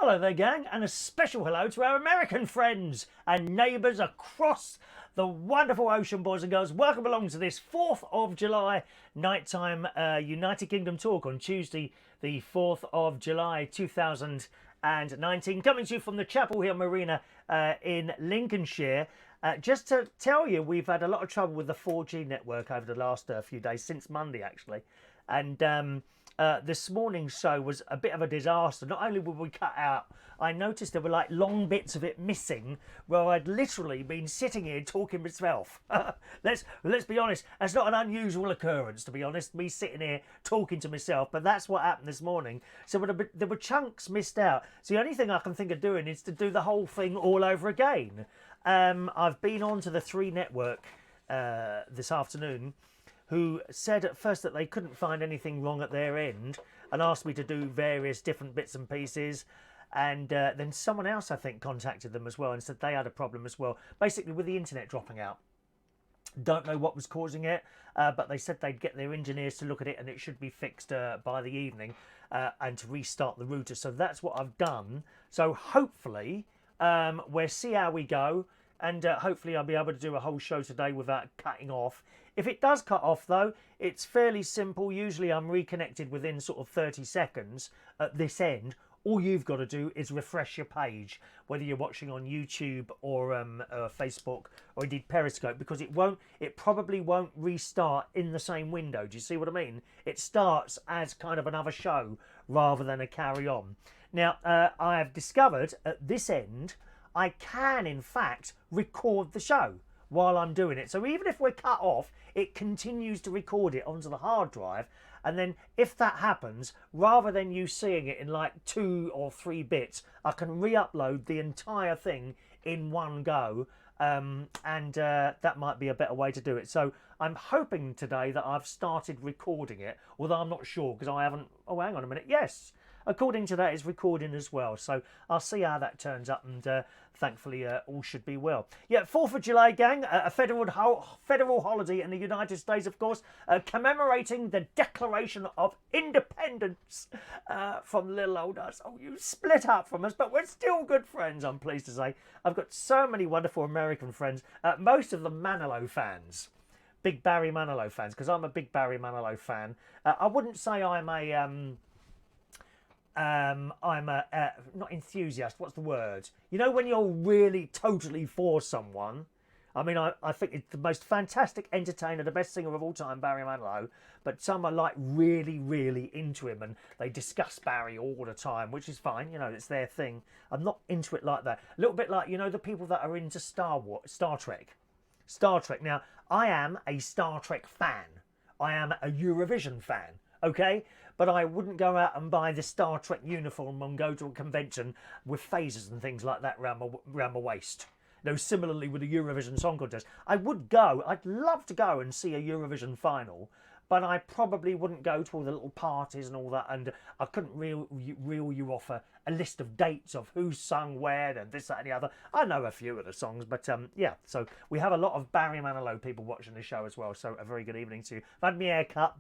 Hello there, gang, and a special hello to our American friends and neighbours across the wonderful ocean, boys and girls. Welcome along to this 4th of July nighttime United Kingdom talk on Tuesday, the 4th of July 2019. Coming to you from the Chapel Hill Marina in Lincolnshire. Just to tell you, we've had a lot of trouble with the 4G network over the last few days, since Monday actually. And this morning's show was a bit of a disaster. Not only were we cut out, I noticed there were like long bits of it missing where I'd literally been sitting here talking myself. Let's be honest, that's not an unusual occurrence, to be honest, me sitting here talking to myself, but that's what happened this morning. So there were chunks missed out. So the only thing I can think of doing is to do the whole thing all over again. I've been on to the 3 network this afternoon, who said at first that they couldn't find anything wrong at their end and asked me to do various different bits and pieces. And then someone else, I think, contacted them as well and said they had a problem as well, basically with the internet dropping out. Don't know what was causing it, but they said they'd get their engineers to look at it and it should be fixed by the evening and to restart the router. So that's what I've done. So hopefully we'll see how we go. And hopefully I'll be able to do a whole show today without cutting off. If it does cut off, though, it's fairly simple. Usually I'm reconnected within sort of 30 seconds at this end. All you've got to do is refresh your page, whether you're watching on YouTube or Facebook or indeed Periscope, because it probably won't restart in the same window. Do you see what I mean? It starts as kind of another show rather than a carry on. Now, I have discovered at this end, I can, in fact, record the show while I'm doing it. So even if we're cut off, it continues to record it onto the hard drive. And then if that happens, rather than you seeing it in like 2 or 3 bits, I can re-upload the entire thing in one go. That might be a better way to do it. So I'm hoping today that I've started recording it, although I'm not sure because I haven't... Oh, hang on a minute. Yes. According to that, it's recording as well. So I'll see how that turns up, and thankfully all should be well. Yeah, 4th of July, gang, a federal holiday in the United States, of course, commemorating the Declaration of Independence from little old us. Oh, you split up from us, but we're still good friends, I'm pleased to say. I've got so many wonderful American friends, most of them Manilow fans. Big Barry Manilow fans, because I'm a big Barry Manilow fan. I wouldn't say I'm a... not enthusiast, what's the word? You know when you're really totally for someone? I mean, I think it's the most fantastic entertainer, the best singer of all time, Barry Manilow, but some are like really, really into him and they discuss Barry all the time, which is fine, you know, it's their thing. I'm not into it like that. A little bit like, you know, the people that are into Star Trek. Now, I am a Star Trek fan. I am a Eurovision fan, okay? But I wouldn't go out and buy the Star Trek uniform and go to a convention with phasers and things like that round my waist. You know, similarly with the Eurovision Song Contest. I'd love to go and see a Eurovision final, but I probably wouldn't go to all the little parties and all that, and I couldn't reel you off a list of dates of who sung where and this, that and the other. I know a few of the songs, but yeah, so we have a lot of Barry Manilow people watching the show as well, so a very good evening to you. I've had my hair cut.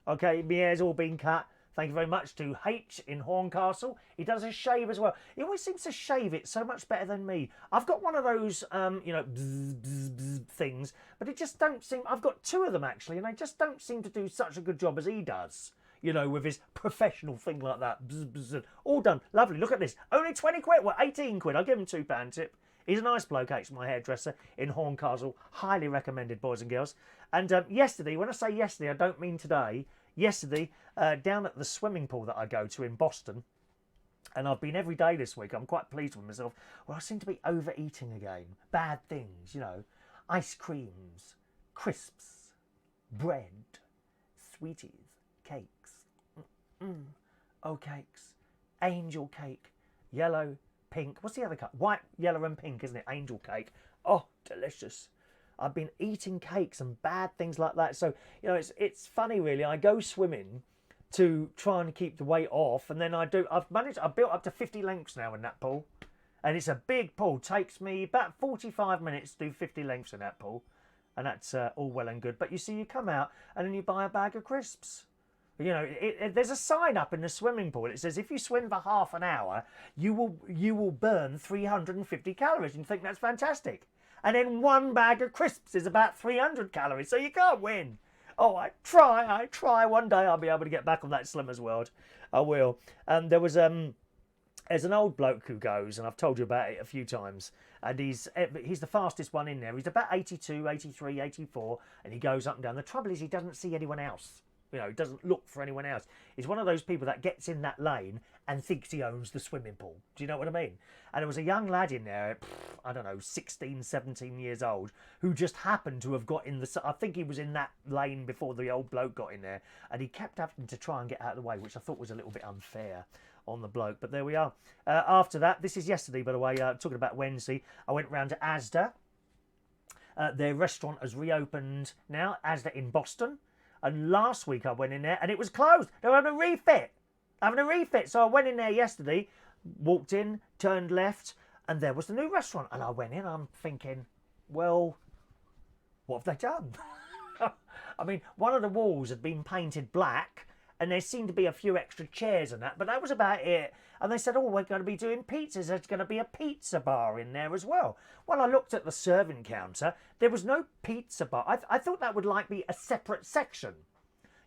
Okay, my hair's all been cut. Thank you very much to H in Horncastle. He does his shave as well. He always seems to shave it so much better than me. I've got one of those, you know, bzz, bzz, bzz things, but it just don't seem... I've got 2 of them, actually, and they just don't seem to do such a good job as he does. You know, with his professional thing like that. Bzz, bzz, all done. Lovely. Look at this. Only 20 quid. Well, 18 quid. I'll give him £2 tip. He's a nice bloke, H, my hairdresser in Horncastle. Highly recommended, boys and girls. And yesterday, when I say yesterday, I don't mean today. Yesterday, down at the swimming pool that I go to in Boston, and I've been every day this week, I'm quite pleased with myself. Well, I seem to be overeating again. Bad things, you know. Ice creams, crisps, bread, sweeties, cakes. Oh, cakes. Angel cake, yellow, pink. What's the other colour? White, yellow and pink, isn't it? Angel cake. Oh, delicious. I've been eating cakes and bad things like that. So, you know, it's funny, really. I go swimming to try and keep the weight off. And then I've built up to 50 lengths now in that pool. And it's a big pool. Takes me about 45 minutes to do 50 lengths in that pool. And that's all well and good. But you see, you come out and then you buy a bag of crisps. You know, there's a sign up in the swimming pool. It says if you swim for half an hour, you will burn 350 calories. And you think that's fantastic. And then one bag of crisps is about 300 calories, so you can't win. Oh, I try. One day I'll be able to get back on that Slimmers World. I will. There's an old bloke who goes, and I've told you about it a few times, and he's the fastest one in there. He's about 82, 83, 84, and he goes up and down. The trouble is he doesn't see anyone else. You know, he doesn't look for anyone else. He's one of those people that gets in that lane and thinks he owns the swimming pool. Do you know what I mean? And there was a young lad in there, I don't know, 16, 17 years old, who just happened to have got in the... I think he was in that lane before the old bloke got in there, and he kept having to try and get out of the way, which I thought was a little bit unfair on the bloke. But there we are. After that, this is yesterday, by the way, talking about Wednesday, I went round to Asda. Their restaurant has reopened now, Asda in Boston. And last week I went in there and it was closed. They were having a refit. So I went in there yesterday, walked in, turned left, and there was the new restaurant. And I went in, I'm thinking, well, what have they done? I mean, one of the walls had been painted black and there seemed to be a few extra chairs and that, but that was about it. And they said, oh, we're going to be doing pizzas. There's going to be a pizza bar in there as well. Well, I looked at the serving counter. There was no pizza bar. I thought that would like be a separate section.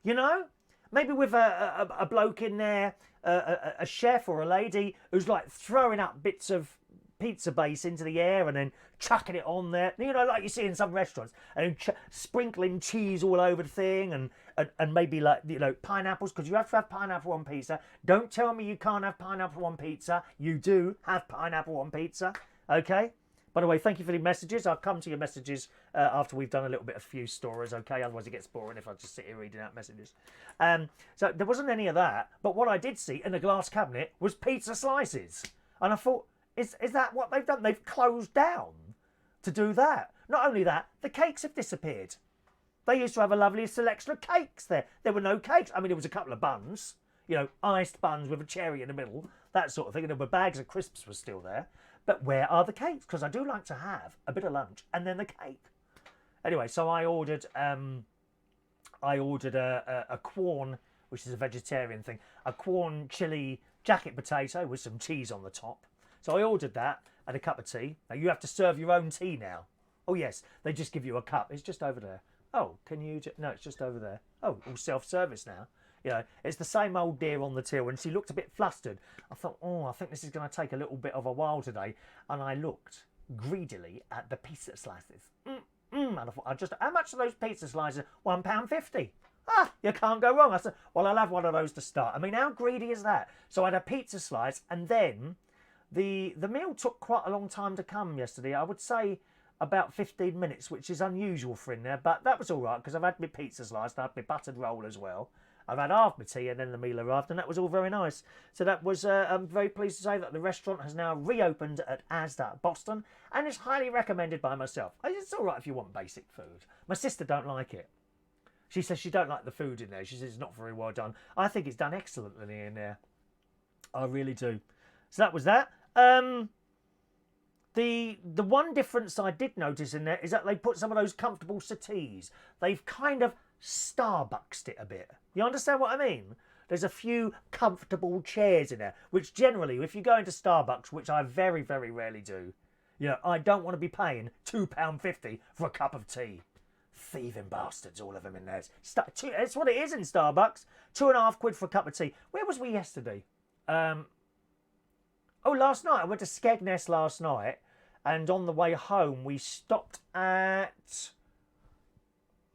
You know? Maybe with a bloke in there, a chef or a lady who's like throwing up bits of pizza base into the air and then chucking it on there. You know, like you see in some restaurants. And sprinkling cheese all over the thing and maybe like, you know, pineapples, because you have to have pineapple on pizza. Don't tell me you can't have pineapple on pizza. You do have pineapple on pizza, okay? By the way, thank you for the messages. I'll come to your messages after we've done a little bit of few stories, okay? Otherwise it gets boring if I just sit here reading out messages. So there wasn't any of that, but what I did see in the glass cabinet was pizza slices. And I thought, is that what they've done? They've closed down to do that. Not only that, the cakes have disappeared. They used to have a lovely selection of cakes there. There were no cakes. I mean, there was a couple of buns, you know, iced buns with a cherry in the middle, that sort of thing. And there were bags of crisps were still there. But where are the cakes? Because I do like to have a bit of lunch and then the cake. Anyway, so I ordered a Quorn, which is a vegetarian thing, a Quorn chili jacket potato with some cheese on the top. So I ordered that and a cup of tea. Now you have to serve your own tea now. Oh yes, they just give you a cup. It's just over there. Oh, can you... No, it's just over there. Oh, all self-service now. You know, it's the same old dear on the till, and she looked a bit flustered. I thought, oh, I think this is going to take a little bit of a while today. And I looked greedily at the pizza slices. And I thought, how much are those pizza slices? £1.50. Ah, you can't go wrong. I said, well, I'll have one of those to start. I mean, how greedy is that? So I had a pizza slice, and then the meal took quite a long time to come yesterday. I would say about 15 minutes, which is unusual for in there, but that was all right because I've had my pizza slice, I had my buttered roll as well. I've had half my tea and then the meal arrived, and that was all very nice. So that was, I'm very pleased to say that the restaurant has now reopened at Asda, Boston, and is highly recommended by myself. It's all right if you want basic food. My sister don't like it. She says she don't like the food in there. She says it's not very well done. I think it's done excellently in there. I really do. So that was that. The one difference I did notice in there is that they put some of those comfortable settees. They've kind of Starbucksed it a bit. You understand what I mean? There's a few comfortable chairs in there, which generally, if you go into Starbucks, which I very, very rarely do, you know, I don't want to be paying £2.50 for a cup of tea. Thieving bastards, all of them in there. It's what it is in Starbucks. £2.50 for a cup of tea. Where was we yesterday? Last night. I went to Skegness last night, and on the way home we stopped at...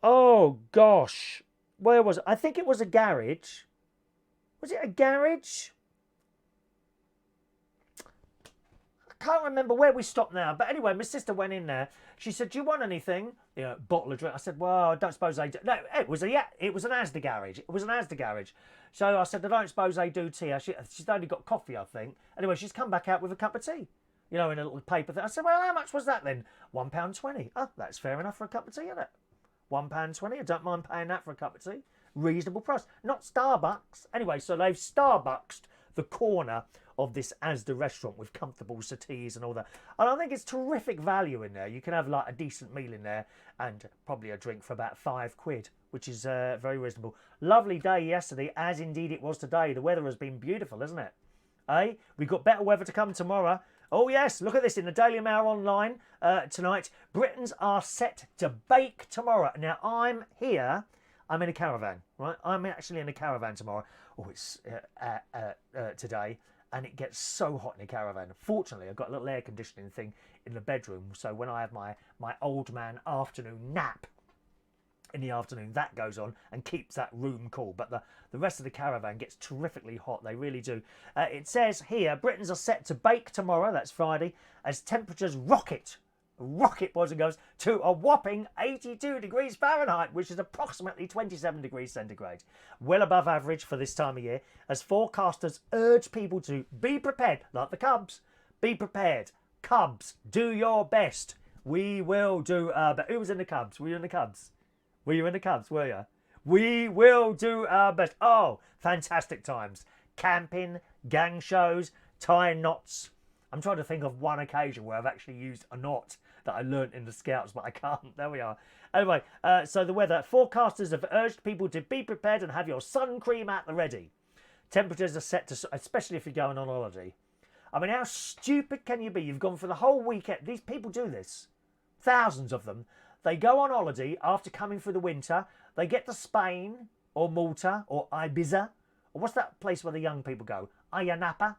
Oh, gosh. Where was it? I think it was a garage. Was it a garage? I can't remember where we stopped now. But anyway, my sister went in there. She said, do you want anything? You know, bottle of drink. I said, well, I don't suppose they do. No, it was an Asda garage. It was an Asda garage. So I said, I don't suppose they do tea. She's only got coffee, I think. Anyway, she's come back out with a cup of tea. You know, in a little paper thing. I said, well, how much was that then? £1.20. Oh, that's fair enough for a cup of tea, isn't it? £1.20. I don't mind paying that for a cup of tea. Reasonable price. Not Starbucks. Anyway, so they've Starbucksed the corner of this Asda restaurant with comfortable settees and all that. And I think it's terrific value in there. You can have like a decent meal in there and probably a drink for about £5. which is very reasonable. Lovely day yesterday, as indeed it was today. The weather has been beautiful, isn't it? Eh? We've got better weather to come tomorrow. Oh yes, look at this in the Daily Mail online tonight. Britons are set to bake tomorrow. Now I'm here. I'm in a caravan, right? I'm actually in a caravan tomorrow. Oh, it's today, and it gets so hot in a caravan. Fortunately, I've got a little air conditioning thing in the bedroom, so when I have my old man afternoon nap in the afternoon, that goes on and keeps that room cool. But the rest of the caravan gets terrifically hot. They really do. It says here, Britons are set to bake tomorrow, that's Friday, as temperatures rocket, boys and girls, to a whopping 82 degrees Fahrenheit, which is approximately 27 degrees centigrade. Well above average for this time of year, as forecasters urge people to be prepared, like the Cubs. Be prepared. Cubs, do your best. We will do our best. Who was in the Cubs? Were you in the Cubs? Were you in the Cubs, were you? We will do our best. Oh, fantastic times. Camping, gang shows, tying knots. I'm trying to think of one occasion where I've actually used a knot that I learnt in the Scouts, but I can't. There we are. Anyway, so the weather. Forecasters have urged people to be prepared and have your sun cream at the ready. Temperatures are set to, especially if you're going on holiday. I mean, how stupid can you be? You've gone for the whole weekend. These people do this. Thousands of them. They go on holiday after coming through the winter. They get to Spain or Malta or Ibiza. Or what's that place where the young people go? Ayanapa.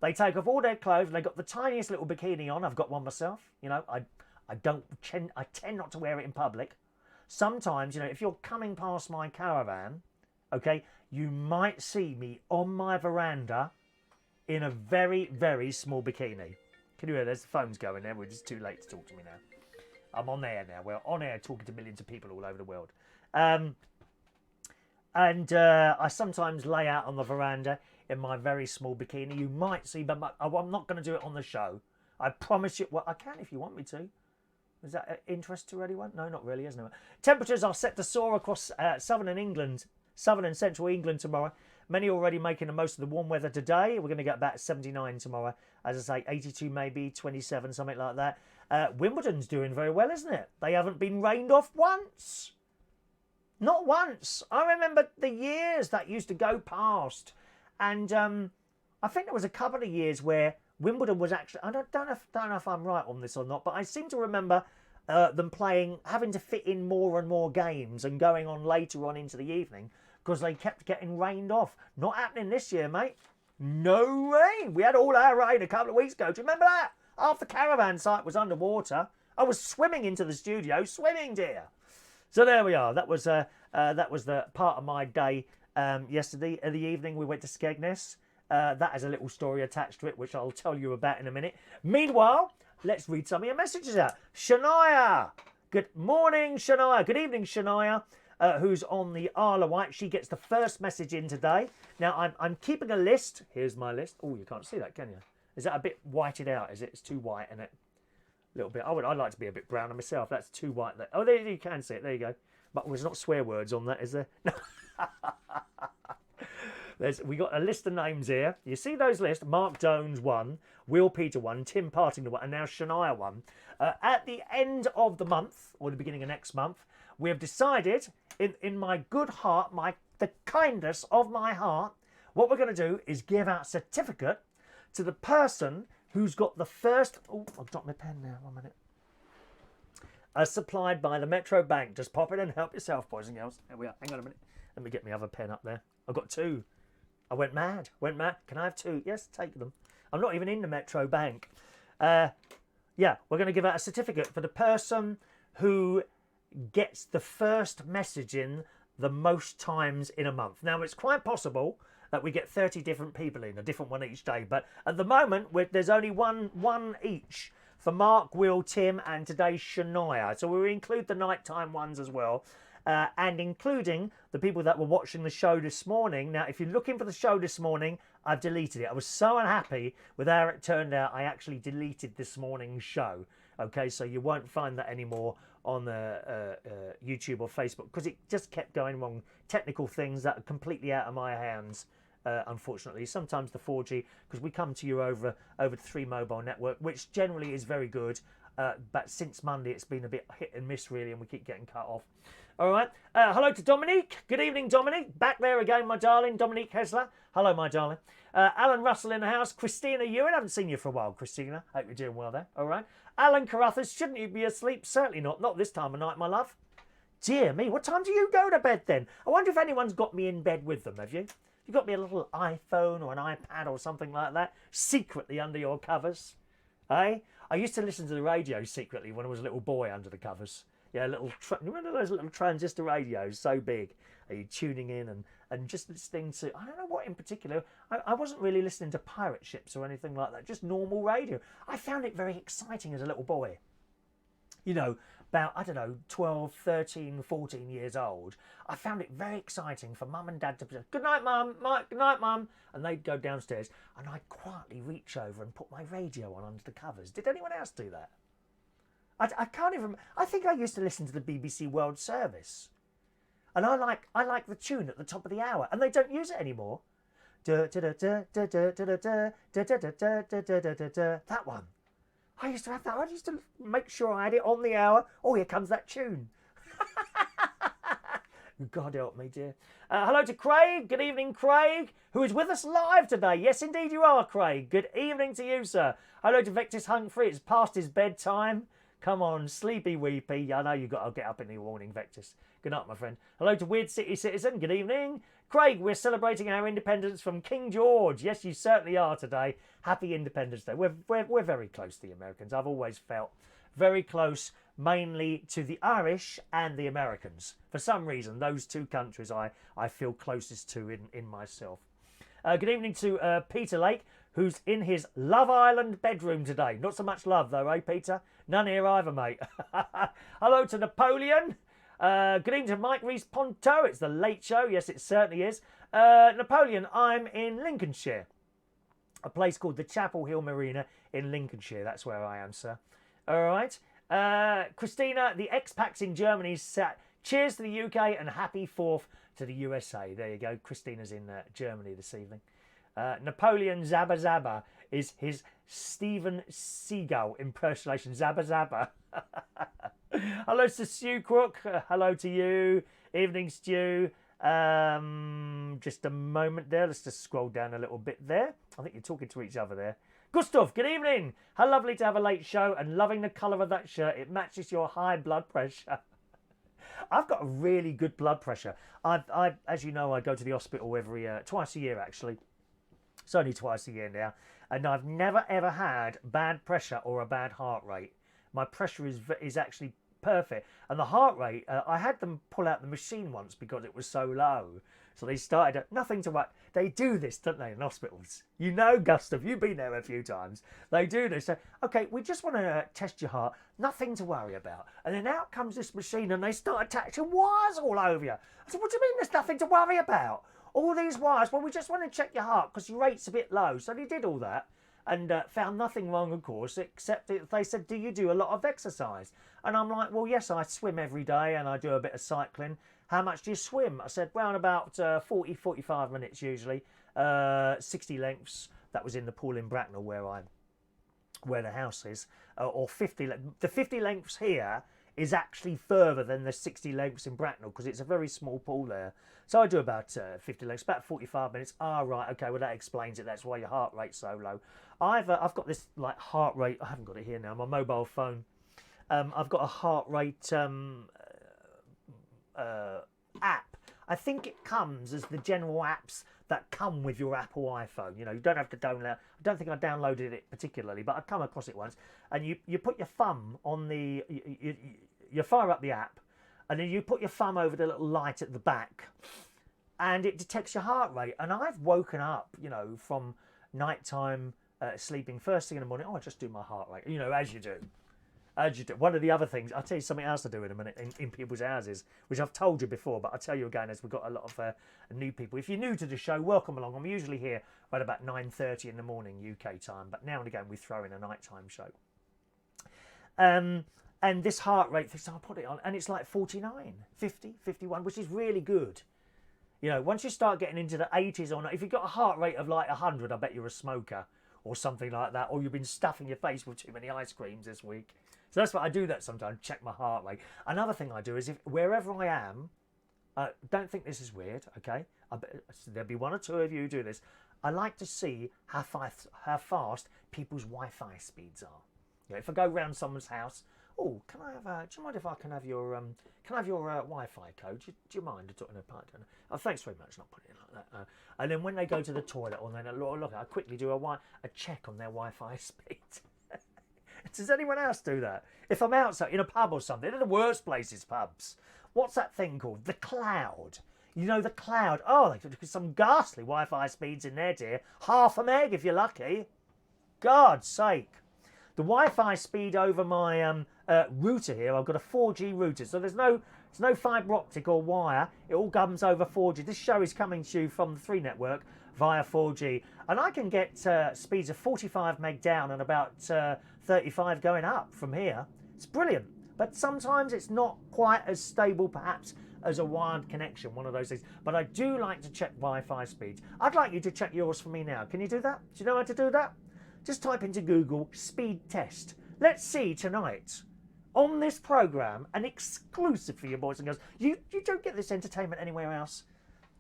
They take off all their clothes. They got the tiniest little bikini on. I've got one myself. You know, I tend not to wear it in public. Sometimes, you know, if you're coming past my caravan, okay, you might see me on my veranda in a very, very small bikini. Can you hear? There's the phones going there. We're just too late to talk to me now. I'm on air now. We're on air talking to millions of people all over the world. I sometimes lay out on the veranda in my very small bikini. You might see, but I'm not going to do it on the show. I promise you. Well, I can if you want me to. Is that of interest to anyone? No, not really, isn't it? Temperatures are set to soar across southern and central England tomorrow. Many already making the most of the warm weather today. We're going to get about 79 tomorrow. As I say, 82 maybe, 27, something like that. Wimbledon's doing very well, isn't it? They haven't been rained off once. Not once. I remember the years that used to go past. And I think there was a couple of years where Wimbledon was actually... I don't know if I'm right on this or not, but I seem to remember them having to fit in more and more games and going on later on into the evening because they kept getting rained off. Not happening this year, mate. No rain. We had all our rain a couple of weeks ago. Do you remember that? Half the caravan site was underwater. I was swimming into the studio, swimming, dear. So there we are. That was the part of my day yesterday. In the evening, we went to Skegness. That has a little story attached to it, which I'll tell you about in a minute. Meanwhile, let's read some of your messages out. Shania. Good morning, Shania. Good evening, Shania. Who's on the Isle of Wight. She gets the first message in today. Now, I'm keeping a list. Here's my list. Oh, you can't see that, can you? Is that a bit whited out? Is it? It's too white, isn't it? A little bit. I'd like to be a bit browner myself. That's too white. Oh, there you can see it. There you go. But there's not swear words on that, is there? No. We got a list of names here. You see those lists? Mark Jones 1, Will Peter 1, Tim Partington 1, and now Shania 1. At the end of the month, or the beginning of next month, we have decided, in my good heart, the kindness of my heart, what we're going to do is give out a certificate to the person who's got the first... Oh, I've dropped my pen now. 1 minute. Supplied by the Metro Bank. Just pop it and help yourself, boys and girls. There we are. Hang on a minute. Let me get my other pen up there. I've got 2. I went mad. Can I have 2? Yes, take them. I'm not even in the Metro Bank. Yeah, we're going to give out a certificate for the person who gets the first message in the most times in a month. Now, it's quite possible that we get 30 different people in, a different one each day. But at the moment, there's only one each for Mark, Will, Tim, and today's Shania. So we'll include the nighttime ones as well. And including the people that were watching the show this morning. Now, if you're looking for the show this morning, I've deleted it. I was so unhappy with how it turned out, I actually deleted this morning's show. Okay, so you won't find that anymore on YouTube or Facebook because it just kept going wrong. Technical things that are completely out of my hands, unfortunately. Sometimes the 4G, because we come to you over the 3 mobile network, which generally is very good. But since Monday, it's been a bit hit and miss, really, and we keep getting cut off. All right. Hello to Dominique. Good evening, Dominique. Back there again, my darling. Dominique Hessler. Hello, my darling. Alan Russell in the house. Christina Ewan. I haven't seen you for a while, Christina. Hope you're doing well there. All right. Alan Carruthers. Shouldn't you be asleep? Certainly not. Not this time of night, my love. Dear me. What time do you go to bed then? I wonder if anyone's got me in bed with them, have you? You got me a little iPhone or an iPad or something like that secretly under your covers? Eh? I used to listen to the radio secretly when I was a little boy under the covers. Yeah, remember those little transistor radios, so big? Are you tuning in and just listening to, I don't know what in particular. I wasn't really listening to pirate ships or anything like that, just normal radio. I found it very exciting as a little boy. You know, about, I don't know, 12, 13, 14 years old. I found it very exciting for mum and dad to say, good night, mum, good night, mum. And they'd go downstairs and I'd quietly reach over and put my radio on under the covers. Did anyone else do that? I can't even. I think I used to listen to the BBC World Service, and I like the tune at the top of the hour, and they don't use it anymore. That one. I used to have that. I used to make sure I had it on the hour. Oh, here comes that tune. God help me, dear. Hello to Craig. Good evening, Craig, who is with us live today. Yes, indeed you are, Craig. Good evening to you, sir. Hello to Victus Humphrey. It's past his bedtime. Come on, sleepy weepy. I know you've got to get up in the morning, Vectus. Good night, my friend. Hello to Weird City Citizen. Good evening. Craig, we're celebrating our independence from King George. Yes, you certainly are today. Happy Independence Day. We're very close to the Americans. I've always felt very close, mainly to the Irish and the Americans. For some reason, those two countries I feel closest to in myself. Good evening to Peter Lake, who's in his Love Island bedroom today. Not so much love, though, eh, Peter? None here either, mate. Hello to Napoleon. Good evening to Mike Rees-Ponto. It's the Late Show. Yes, it certainly is. Napoleon, I'm in Lincolnshire. A place called the Chapel Hill Marina in Lincolnshire. That's where I am, sir. All right. Christina, the expats in Germany sat. Cheers to the UK and happy 4th to the USA. There you go. Christina's in Germany this evening. Napoleon Zabba Zabba is his Steven Seagal impersonation. Zabba Zabba. Hello to Stu Crook. Hello to you. Evening, Stu. Just a moment there. Let's just scroll down a little bit there. I think you're talking to each other there. Gustav, good evening. How lovely to have a late show and loving the colour of that shirt. It matches your high blood pressure. I've got a really good blood pressure. As you know, I go to the hospital twice a year, actually. It's only twice a year now. And I've never, ever had bad pressure or a bad heart rate. My pressure is actually perfect. And the heart rate, I had them pull out the machine once because it was so low. So they started, nothing to worry. They do this, don't they, in hospitals? You know, Gustav, you've been there a few times. They do this. So, okay, we just want to test your heart. Nothing to worry about. And then out comes this machine and they start attaching wires all over you. I said, what do you mean there's nothing to worry about? All these wires, well, we just want to check your heart because your rate's a bit low. So they did all that and found nothing wrong, of course, except they said, do you do a lot of exercise? And I'm like, well, yes, I swim every day and I do a bit of cycling. How much do you swim? I said, well, about 40, 45 minutes usually, 60 lengths. That was in the pool in Bracknell where the house is, or 50. The 50 lengths here is actually further than the 60 lengths in Bracknell because it's a very small pool there. So I do about 50 lengths, about 45 minutes. Ah, right, okay, well that explains it. That's why your heart rate's so low. I've got this like heart rate. I haven't got it here now. My mobile phone. I've got a heart rate app. I think it comes as the general apps that come with your Apple iPhone. You know, you don't have to download. I don't think I downloaded it particularly, but I've come across it once. And you put your thumb on the, you fire up the app, and then you put your thumb over the little light at the back, and it detects your heart rate. And I've woken up, you know, from nighttime sleeping first thing in the morning. Oh, I just do my heart rate, you know, as you do. One of the other things, I'll tell you something else to do in a minute in people's houses, which I've told you before, but I'll tell you again as we've got a lot of new people. If you're new to the show, welcome along. I'm usually here right about 9:30 in the morning UK time, but now and again we throw in a nighttime show. And this heart rate thing, so I'll put it on, and it's like 49, 50, 51, which is really good. You know, once you start getting into the 80s or not, if you've got a heart rate of like 100, I bet you're a smoker or something like that, or you've been stuffing your face with too many ice creams this week. So that's what I do that sometimes, check my heart rate. Another thing I do is if wherever I am, don't think this is weird, okay? There'll be one or two of you who do this. I like to see how fast people's Wi-Fi speeds are. You know, if I go round someone's house, oh, can I have? Do you mind if I can have your Wi-Fi code? Do you mind? Oh, thanks very much. Not putting it like that. And then when they go to the toilet, or then look, I quickly do a check on their Wi-Fi speed. Does anyone else do that? If I'm outside in a pub or something, they're the worst places, pubs. What's that thing called? The cloud. You know, the cloud. Oh, there's some ghastly Wi-Fi speeds in there, dear. Half a meg if you're lucky. God's sake. The Wi-Fi speed over my router here, I've got a 4G router, so there's no fibre optic or wire. It all comes over 4G. This show is coming to you from the 3 network via 4G, and I can get speeds of 45 meg down and about 35 going up from here. It's brilliant, but sometimes it's not quite as stable, perhaps, as a wired connection, one of those things. But I do like to check Wi-Fi speeds. I'd like you to check yours for me now. Can you do that? Do you know how to do that? Just type into Google speed test. Let's see tonight on this programme, an exclusive for you boys and girls. You don't get this entertainment anywhere else.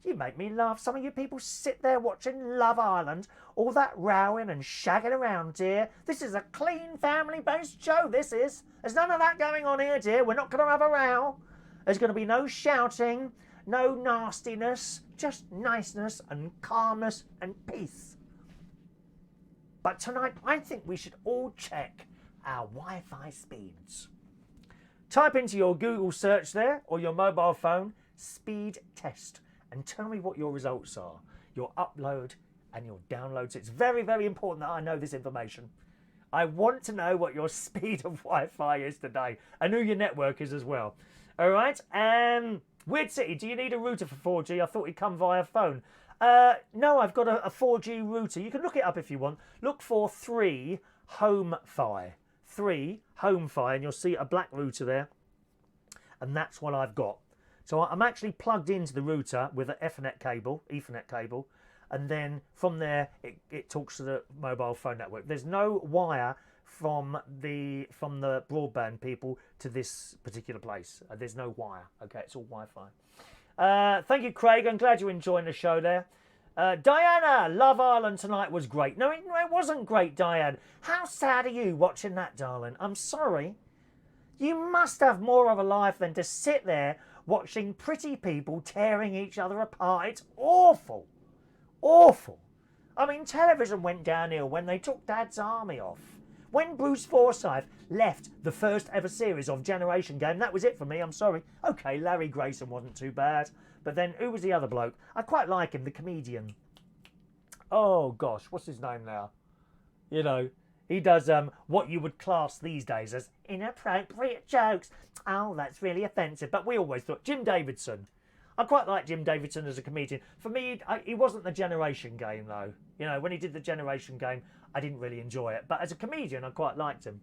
You make me laugh. Some of you people sit there watching Love Island, all that rowing and shagging around, dear. This is a clean family-based show, this is. There's none of that going on here, dear. We're not going to have a row. There's going to be no shouting, no nastiness, just niceness and calmness and peace. But tonight, I think we should all check our Wi-Fi speeds. Type into your Google search there, or your mobile phone, speed test, and tell me what your results are, your upload and your downloads. It's very, very important that I know this information. I want to know what your speed of Wi-Fi is today, and who your network is as well. All right, Weird City, do you need a router for 4G? I thought it'd come via phone. No, I've got a 4G router. You can look it up if you want. Look for 3 Home-Fi. 3 Home-Fi, and you'll see a black router there. And that's what I've got. So I'm actually plugged into the router with an Ethernet cable, and then from there it talks to the mobile phone network. There's no wire from the broadband people to this particular place. There's no wire. Okay, it's all Wi-Fi. Thank you, Craig. I'm glad you're enjoying the show there. Diana, Love Island tonight was great. No, it wasn't great, Diane. How sad are you watching that, darling? I'm sorry. You must have more of a life than to sit there watching pretty people tearing each other apart. It's awful. Awful. I mean, television went downhill when they took Dad's Army off. When Bruce Forsyth left the first ever series of Generation Game, that was it for me, I'm sorry. Okay, Larry Grayson wasn't too bad. But then, who was the other bloke? I quite like him, the comedian. Oh, gosh, what's his name now? You know, he does what you would class these days as inappropriate jokes. Oh, that's really offensive. But we always thought, Jim Davidson. I quite like Jim Davidson as a comedian. For me, he wasn't the Generation Game, though. You know, when he did the Generation Game, I didn't really enjoy it. But as a comedian, I quite liked him.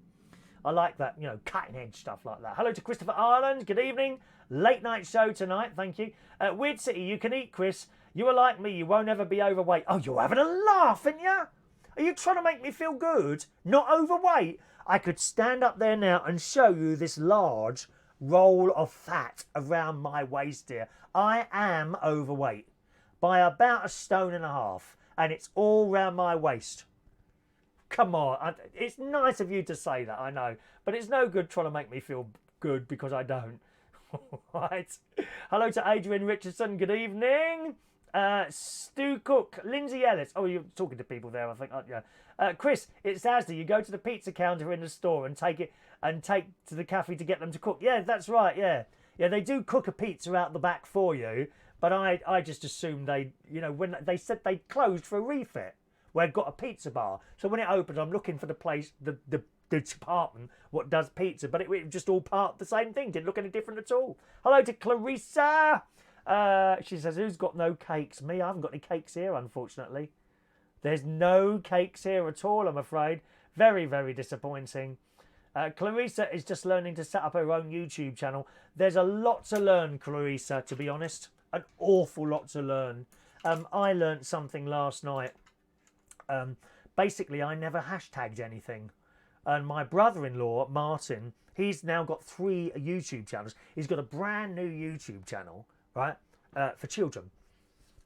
I like that, you know, cutting-edge stuff like that. Hello to Christopher Ireland. Good evening. Late night show tonight. Thank you. Weird City, you can eat, Chris. You are like me. You won't ever be overweight. Oh, you're having a laugh, aren't you? Are you trying to make me feel good? Not overweight? I could stand up there now and show you this large roll of fat around my waist here. I am overweight by about 1.5 stone, and it's all round my waist. Come on. It's nice of you to say that, I know, but it's no good trying to make me feel good because I don't. Right. Hello to Adrian Richardson. Good evening. Stu Cook, Lindsay Ellis. Oh, you're talking to people there, I think, aren't you? Chris, it's Asda. You go to the pizza counter in the store and take to the cafe to get them to cook. Yeah, that's right. Yeah, they do cook a pizza out the back for you. But I just assumed when they said they closed for a refit, where I've got a pizza bar. So when it opened, I'm looking for the place, the department what does pizza, but it just all part the same thing. Didn't look any different at all. Hello to Clarissa. She says, who's got no cakes? Me, I haven't got any cakes here, unfortunately. There's no cakes here at all, I'm afraid. Very, very disappointing. Clarissa is just learning to set up her own YouTube channel. There's a lot to learn, Clarissa, to be honest. An awful lot to learn. I learnt something last night. Basically, I never hashtagged anything. And my brother-in-law, Martin, He's now got 3 YouTube channels. He's got a brand new YouTube channel, right, for children.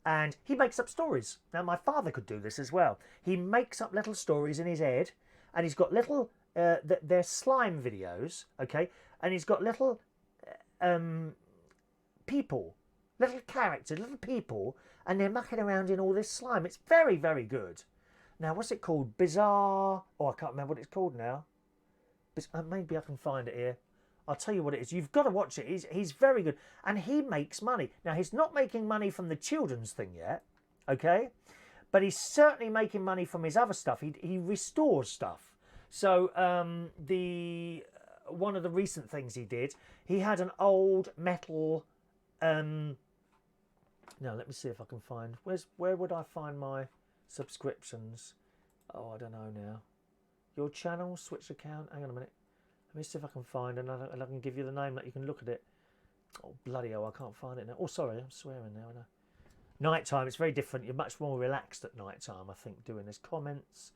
And he makes up stories. Now, my father could do this as well. He makes up little stories in his head, and he's got little, they're slime videos, okay? And he's got little people, little characters, little people, and they're mucking around in all this slime. It's very, very good. Now, what's it called? Bizarre... Oh, I can't remember what it's called now. Maybe I can find it here. I'll tell you what it is. You've got to watch it. He's very good. And he makes money. Now, he's not making money from the children's thing yet, okay? But he's certainly making money from his other stuff. He restores stuff. So, one of the recent things he did, he had an old metal... Now, let me see if I can find... Where would I find my subscriptions? Oh, I don't know now. Your channel, switch account. Hang on a minute. Let me see if I can find another, and I can give you the name that you can look at it. Oh, bloody hell, I can't find it now. Oh, sorry, I'm swearing now. Night time, it's very different. You're much more relaxed at night time, I think, doing this. Comments,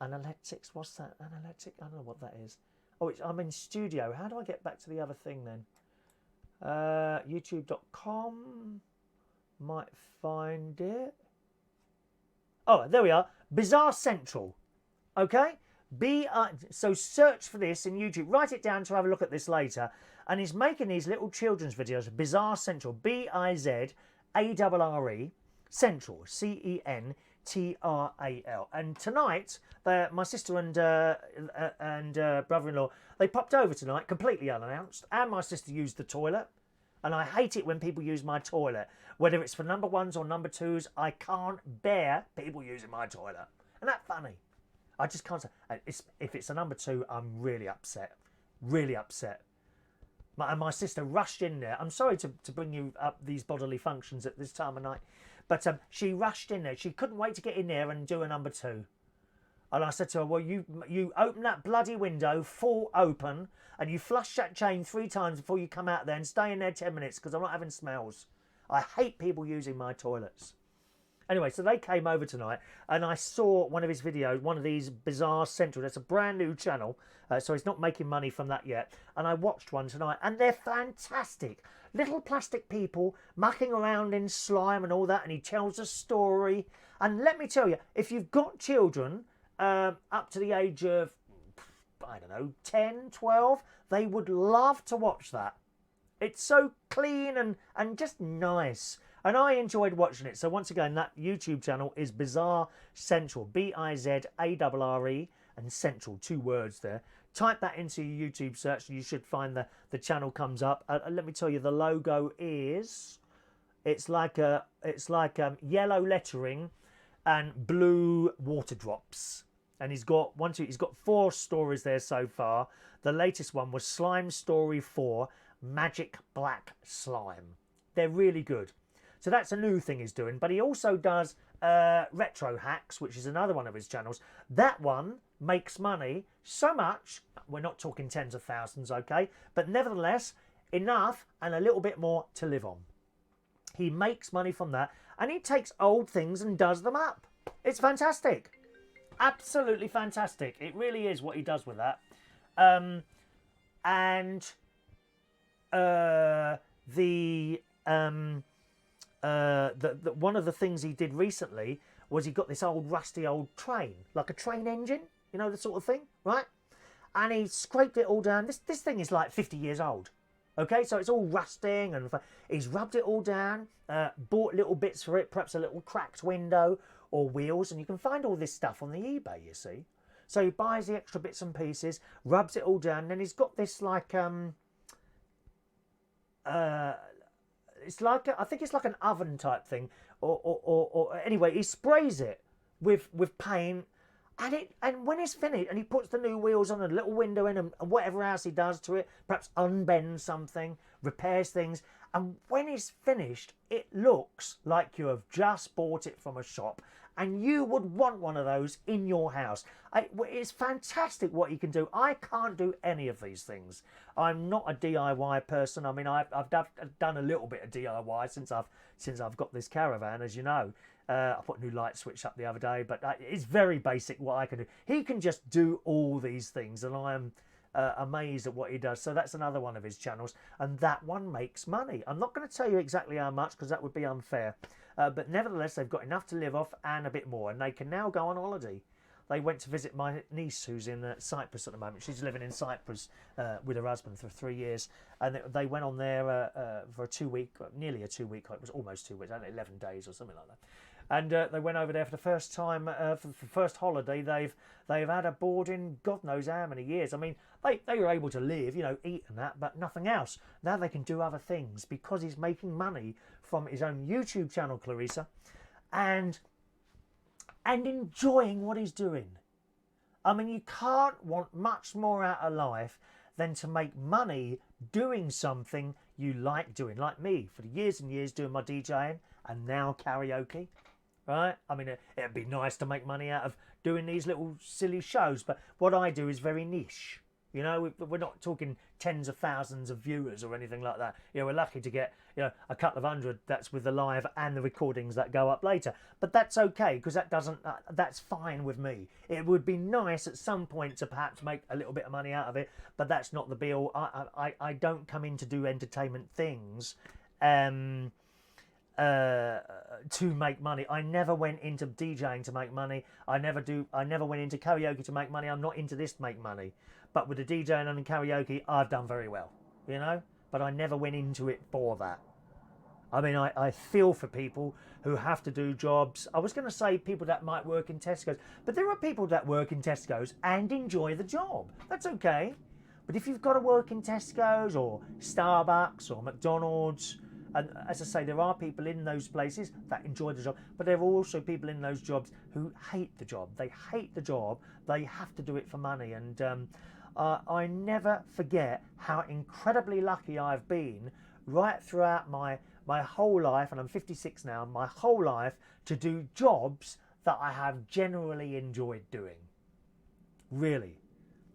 analytics, what's that? Analytic, I don't know what that is. Oh, I'm in studio. How do I get back to the other thing then? YouTube.com. Might find it. Oh, there we are. Bizarre Central. Okay? So search for this in YouTube. Write it down to have a look at this later. And he's making these little children's videos. Bizarre Central. Bizarre Central. Central. And tonight, my sister and brother-in-law, they popped over tonight, completely unannounced. And my sister used the toilet. And I hate it when people use my toilet. Whether it's for number 1s or number 2s, I can't bear people using my toilet. Isn't that funny? I just can't say. If it's a number 2, I'm really upset. Really upset. My sister rushed in there. I'm sorry to bring you up these bodily functions at this time of night. But she rushed in there. She couldn't wait to get in there and do a number 2. And I said to her, well, you open that bloody window full open and you flush that chain 3 times before you come out there and stay in there 10 minutes because I'm not having smells. I hate people using my toilets. Anyway, so they came over tonight and I saw one of his videos, one of these Bizarre Central. That's a brand new channel, so he's not making money from that yet. And I watched one tonight and they're fantastic. Little plastic people mucking around in slime and all that, and he tells a story. And let me tell you, if you've got children up to the age of, I don't know, 10, 12, they would love to watch that. It's so clean and just nice. And I enjoyed watching it. So once again, that YouTube channel is Bizarre Central. Bizarre and Central. 2 words there. Type that into your YouTube search and you should find the channel comes up. Let me tell you, the logo is... It's like yellow lettering and blue water drops. And he's got he's got 4 stories there so far. The latest one was Slime Story 4, Magic Black Slime. They're really good. So that's a new thing he's doing. But he also does Retro Hacks, which is another one of his channels. That one makes money so much. We're not talking tens of thousands, okay? But nevertheless, enough and a little bit more to live on. He makes money from that. And he takes old things and does them up. It's fantastic. Absolutely fantastic. It really is what he does with that. One of the things he did recently was he got this old rusty old train, like a train engine, you know, the sort of thing, right? And he scraped it all down. This thing is like 50 years old. Okay, so it's all rusting and he's rubbed it all down, bought little bits for it, perhaps a little cracked window or wheels, and you can find all this stuff on the eBay, you see. So he buys the extra bits and pieces, rubs it all down, and then he's got this like it's like I think it's like an oven type thing, or anyway, he sprays it with paint, and when it's finished, and he puts the new wheels on, a little window in, and whatever else he does to it, perhaps unbends something, repairs things, and when it's finished, it looks like you have just bought it from a shop, and you would want one of those in your house. It's fantastic what he can do. I can't do any of these things. I'm not a DIY person. I mean, I've done a little bit of DIY since I've got this caravan, as you know. I put a new light switch up the other day, but it's very basic what I can do. He can just do all these things, and I am amazed at what he does. So that's another one of his channels, and that one makes money. I'm not going to tell you exactly how much because that would be unfair, but nevertheless they've got enough to live off and a bit more, and they can now go on holiday. They went to visit my niece who's in Cyprus at the moment. She's living in Cyprus with her husband for 3 years, and they went on there for a 2 week, nearly a 2 week, it was almost 2 weeks, 11 days or something like that. And they went over there for the first time, for the first holiday they've had aboard in God knows how many years. I mean, they were able to live, you know, eat and that, but nothing else. Now they can do other things because he's making money from his own YouTube channel, Clarissa, and enjoying what he's doing. I mean, you can't want much more out of life than to make money doing something you like doing. Like me, for years and years doing my DJing and now karaoke, right? I mean, it'd be nice to make money out of doing these little silly shows, but what I do is very niche. You know, we're not talking tens of thousands of viewers or anything like that. You know, we're lucky to get, you know, a couple of hundred. That's with the live and the recordings that go up later. But that's okay because that's fine with me. It would be nice at some point to perhaps make a little bit of money out of it, but that's not the be all. I don't come in to do entertainment things to make money. I never went into DJing to make money. I never went into karaoke to make money. I'm not into this to make money. But with the DJing and the karaoke, I've done very well, you know? But I never went into it for that. I mean, I feel for people who have to do jobs. I was going to say people that might work in Tesco's, but there are people that work in Tesco's and enjoy the job. That's okay. But if you've got to work in Tesco's or Starbucks or McDonald's, and as I say, there are people in those places that enjoy the job, but there are also people in those jobs who hate the job. They hate the job. They have to do it for money. And I never forget how incredibly lucky I've been right throughout my whole life, and I'm 56 now, my whole life, to do jobs that I have generally enjoyed doing. Really.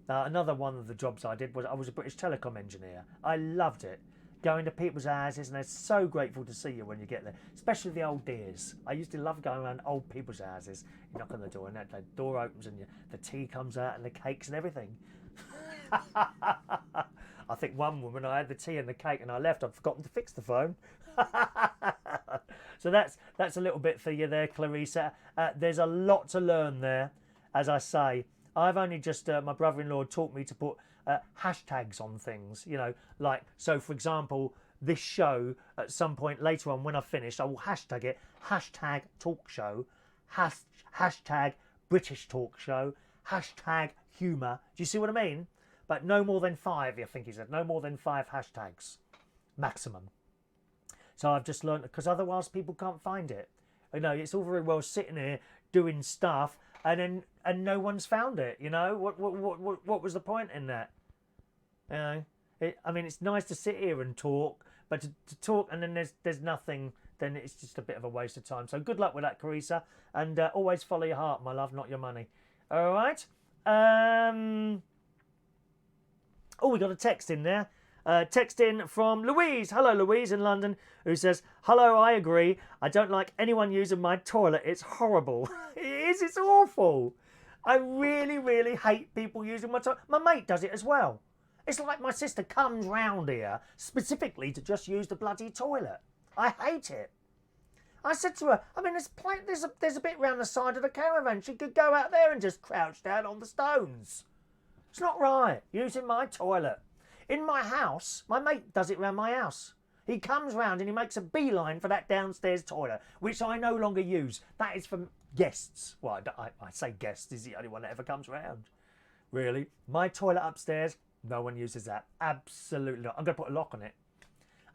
Another one of the jobs I did was I was a British telecom engineer. I loved it. Going to people's houses, and they're so grateful to see you when you get there, especially the old dears. I used to love going around old people's houses. You knock on the door, and the door opens, and the tea comes out, and the cakes and everything. I think one woman, I had the tea and the cake, and I left. I'd forgotten to fix the phone. So that's a little bit for you there, Clarissa. There's a lot to learn there, as I say. I've only just my brother-in-law taught me to put hashtags on things, you know, like, so for example, this show at some point later on when I've finished, I will hashtag it, hashtag talk show, hashtag British talk show, hashtag humour. Do you see what I mean? But no more than 5, I think he said, no more than 5 hashtags maximum. So I've just learned, because otherwise people can't find it. You know, it's all very well sitting here doing stuff and no one's found it, you know. What was the point in that? You know, I mean, it's nice to sit here and talk, but to talk and then there's nothing, then it's just a bit of a waste of time. So good luck with that, Carissa, and always follow your heart, my love, not your money. All right. Oh, we got a text in there. Text in from Louise. Hello, Louise in London, who says, hello, I agree. I don't like anyone using my toilet. It's horrible. It is. It's awful. I really, really hate people using my toilet. My mate does it as well. It's like my sister comes round here specifically to just use the bloody toilet. I hate it. I said to her, I mean, there's a bit round the side of the caravan. She could go out there and just crouch down on the stones. It's not right, using my toilet. In my house, my mate does it round my house. He comes round and he makes a beeline for that downstairs toilet, which I no longer use. That is for guests. Well, I say guests is the only one that ever comes round. Really. My toilet upstairs, no one uses that. Absolutely not. I'm going to put a lock on it.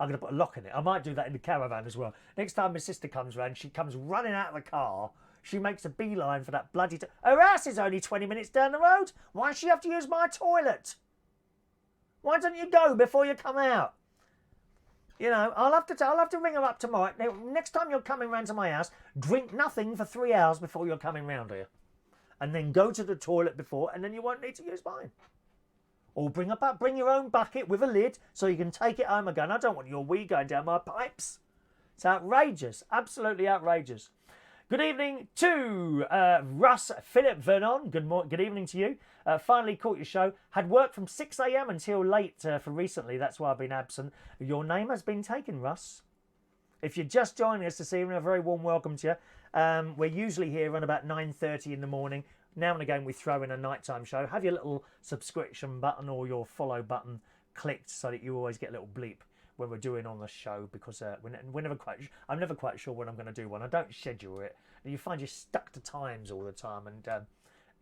I'm going to put a lock in it. I might do that in the caravan as well. Next time my sister comes round, she comes running out of the car. She makes a beeline for that bloody... Her house is only 20 minutes down the road. Why does she have to use my toilet? Why don't you go before you come out? You know, I'll have to ring her up tomorrow. Now, next time you're coming round to my house, drink nothing for 3 hours before you're coming round here. And then go to the toilet before, and then you won't need to use mine. Or bring your own bucket with a lid so you can take it home again. I don't want your wee going down my pipes. It's outrageous. Absolutely outrageous. Good evening to Russ Philip Vernon. Good evening to you. Finally caught your show. Had work from 6 a.m. until late for recently. That's why I've been absent. Your name has been taken, Russ. If you're just joining us this evening, a very warm welcome to you. We're usually here around about 9:30 in the morning. Now and again, we throw in a nighttime show. Have your little subscription button or your follow button clicked so that you always get a little bleep when we're doing on the show, because I'm never quite sure when I'm going to do one. I don't schedule it. You find you're stuck to times all the time,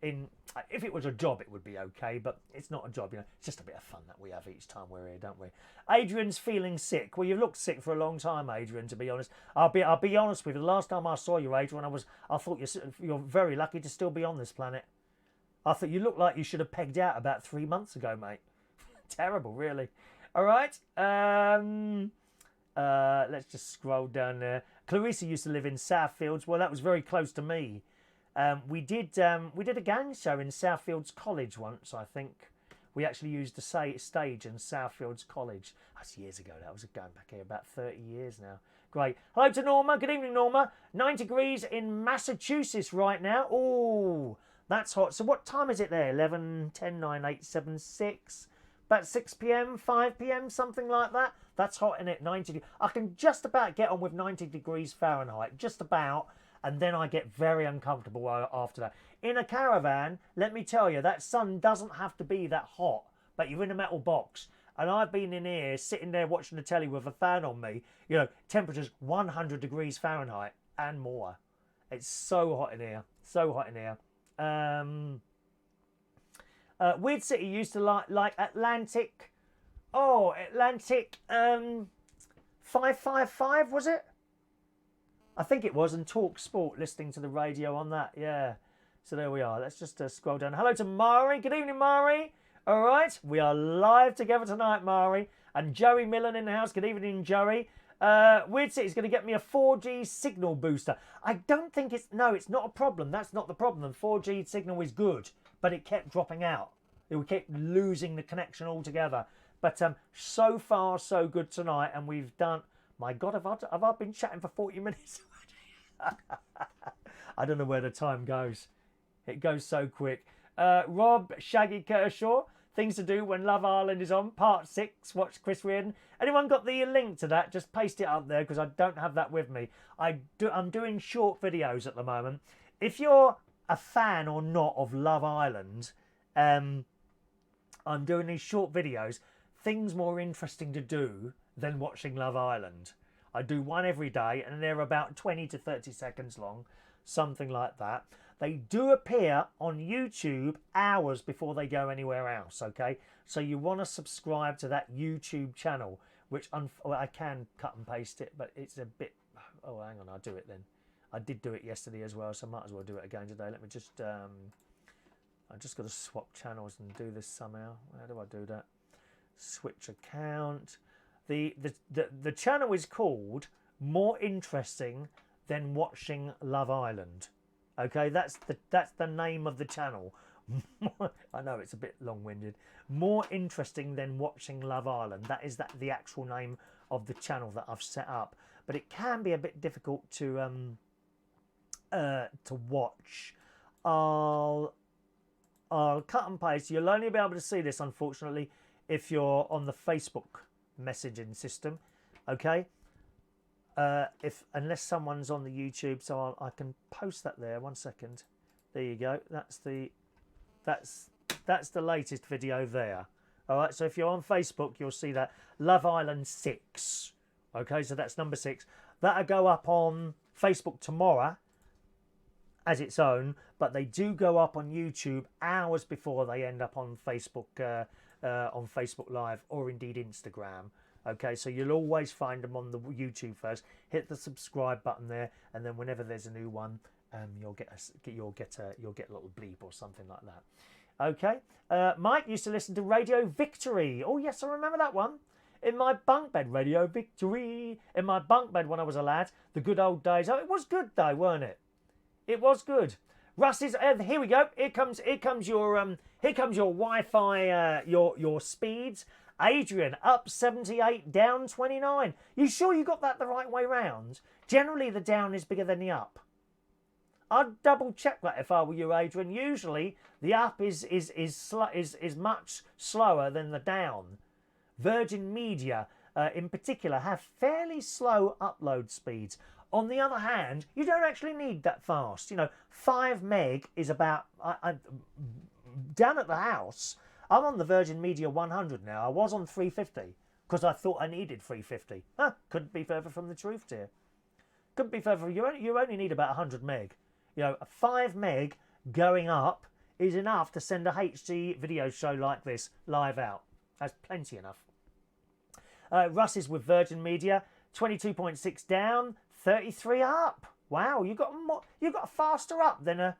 and if it was a job, it would be okay, but it's not a job. It's just a bit of fun that we have each time we're here, don't we? Adrian's feeling sick. Well, you've looked sick for a long time, Adrian. To be honest, I'll be honest with you. The last time I saw you, Adrian, I thought you're very lucky to still be on this planet. I thought you looked like you should have pegged out about 3 months ago, mate. Terrible, really. All right. Let's just scroll down there. Clarissa used to live in Southfields. Well, that was very close to me. We did a gang show in Southfields College once, I think. We actually used the stage in Southfields College. That's years ago. That was going back here about 30 years now. Great. Hello to Norma. Good evening, Norma. 9 degrees in Massachusetts right now. Oh, that's hot. So what time is it there? 11, 10, 9, 8, 7, 6. About 6 p.m, 5 p.m, something like that. That's hot, isn't it? 90. I can just about get on with 90 degrees Fahrenheit. Just about. And then I get very uncomfortable after that. In a caravan, let me tell you, that sun doesn't have to be that hot. But you're in a metal box. And I've been in here, sitting there watching the telly with a fan on me. Temperatures 100 degrees Fahrenheit and more. It's so hot in here. So hot in here. Weird City used to like Atlantic. Oh, Atlantic 555, was it? I think it was, and Talk Sport, listening to the radio on that. Yeah. So there we are. Let's just scroll down. Hello to Mari. Good evening, Mari. All right. We are live together tonight, Mari. And Joey Millen in the house. Good evening, Joey. Weird City's going to get me a 4G signal booster. I don't think it's not a problem. That's not the problem. The 4G signal is good, but it kept dropping out. We kept losing the connection altogether. But so far, so good tonight. And we've done... My God, have I been chatting for 40 minutes? I don't know where the time goes. It goes so quick. Rob, Shaggy Kershaw. Things to do when Love Island is on. Part 6. Watch Chris Reardon. Anyone got the link to that? Just paste it up there, because I don't have that with me. I'm doing short videos at the moment. If you're a fan or not of Love Island... I'm doing these short videos, things more interesting to do than watching Love Island. I do one every day, and they're about 20 to 30 seconds long, something like that. They do appear on YouTube hours before they go anywhere else, okay? So you want to subscribe to that YouTube channel, which I can cut and paste it, but it's a bit... Oh, hang on, I'll do it then. I did do it yesterday as well, so I might as well do it again today. Let me just... I've just got to swap channels and do this somehow. How do I do that? Switch account. The channel is called More Interesting Than Watching Love Island. Okay, that's the name of the channel. I know it's a bit long-winded. More Interesting Than Watching Love Island. That is the actual name of the channel that I've set up. But it can be a bit difficult to watch. I'll cut and paste. You'll only be able to see this, unfortunately, if you're on the Facebook messaging system. Okay. Unless someone's on the YouTube, so I can post that there. 1 second. There you go. That's the latest video there. All right. So if you're on Facebook, you'll see that Love Island 6. Okay. So that's number 6. That'll go up on Facebook tomorrow as its own, but they do go up on YouTube hours before they end up on Facebook Live, or indeed Instagram. Okay, so you'll always find them on the YouTube first. Hit the subscribe button there, and then whenever there's a new one, you'll get a little bleep or something like that. Okay, Mike used to listen to Radio Victory. Oh yes, I remember that one. In my bunk bed, Radio Victory. In my bunk bed when I was a lad, the good old days. Oh, it was good though, weren't it? It was good. Russ is here. We go. Here comes your Wi-Fi. Your speeds. Adrian up 78, down 29. You sure you got that the right way round? Generally, the down is bigger than the up. I'd double check that if I were you, Adrian. Usually the up is much slower than the down. Virgin Media, in particular, have fairly slow upload speeds. On the other hand, you don't actually need that fast. You know, 5 meg is about... down at the house, I'm on the Virgin Media 100 now. I was on 350 because I thought I needed 350. Couldn't be further from the truth, dear. Couldn't be further. You only need about 100 meg. You know, 5 meg going up is enough to send a HD video show like this live out. That's plenty enough. Russ is with Virgin Media, 22.6 down, 33 up. Wow, you got a faster up than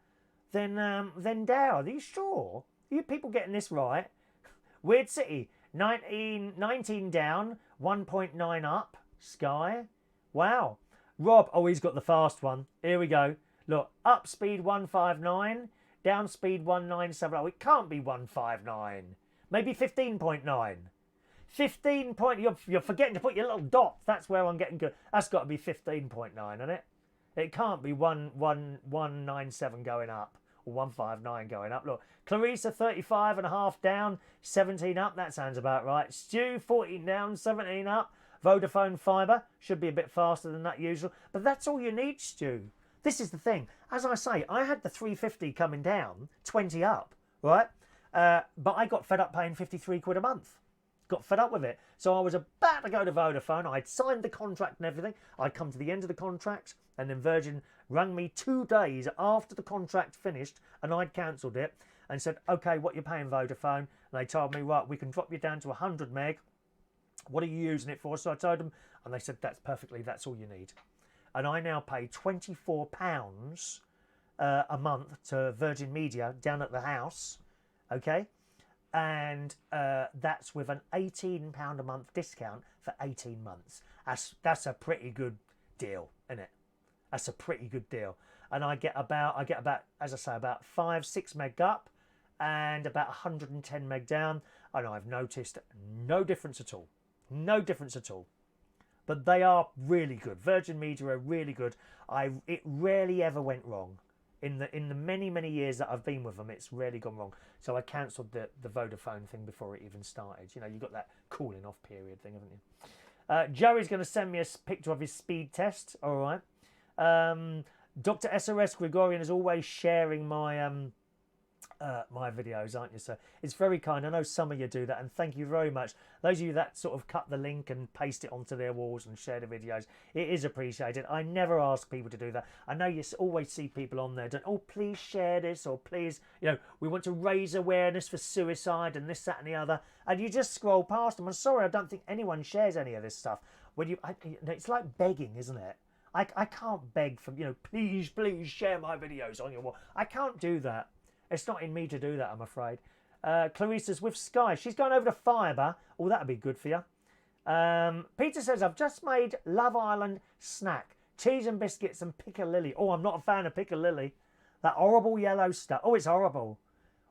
down. Are you sure? Are you people getting this right? Weird City, 19 down, 1.9 up. Sky, wow. Rob, oh, he's got the fast one. Here we go. Look, up speed 159, down speed 1970. It can't be 159. Maybe 15.9. 15 point. You're forgetting to put your little dots. That's where I'm getting good. That's got to be 15.9, isn't it? It can't be 197 going up or 159 going up. Look, Clarissa 35.5 down, 17 up. That sounds about right. Stu 14 down, 17 up. Vodafone Fibre should be a bit faster than that usual, but that's all you need, Stu. This is the thing. As I say, I had the 350 coming down, 20 up, right? But I got fed up paying 53 quid a month. Got fed up with it. So I was about to go to Vodafone. I'd signed the contract and everything. I'd come to the end of the contract, and then Virgin rang me 2 days after the contract finished, and I'd cancelled it, and said, okay, what you're paying Vodafone? And they told me, right, we can drop you down to 100 meg. What are you using it for? So I told them, and they said, that's all you need. And I now pay £24 a month to Virgin Media down at the house, okay? And that's with an £18 a month discount for 18 months. That's a pretty good deal, isn't it? That's a pretty good deal. And I get about, as I say, about 5-6 meg up and about 110 meg down. And I've noticed no difference at all. No difference at all. But they are really good. Virgin Media are really good. It rarely ever went wrong. In the many years that I've been with them, it's rarely gone wrong. So I cancelled the Vodafone thing before it even started. You know, you've got that cooling off period thing, haven't you? Joey's going to send me a picture of his speed test. All right. Dr. SRS Gregorian is always sharing my my videos, aren't you, sir? It's very kind. I know some of you do that, and thank you very much. Those of you that sort of cut the link and paste it onto their walls and share the videos, it is appreciated. I never ask people to do that. I know you always see people on there doing, oh, please share this, or please, you know, we want to raise awareness for suicide and this, that, and the other, and you just scroll past them. I'm sorry, I don't think anyone shares any of this stuff. When it's like begging, isn't it? I can't beg for, you know, please share my videos on your wall. I can't do that. It's not in me to do that, I'm afraid. Clarissa's with Sky. She's going over to fibre. Oh, that'd be good for you. Peter says, I've just made Love Island snack. Cheese and biscuits and piccalilli. Oh, I'm not a fan of piccalilli. That horrible yellow stuff. Oh, it's horrible.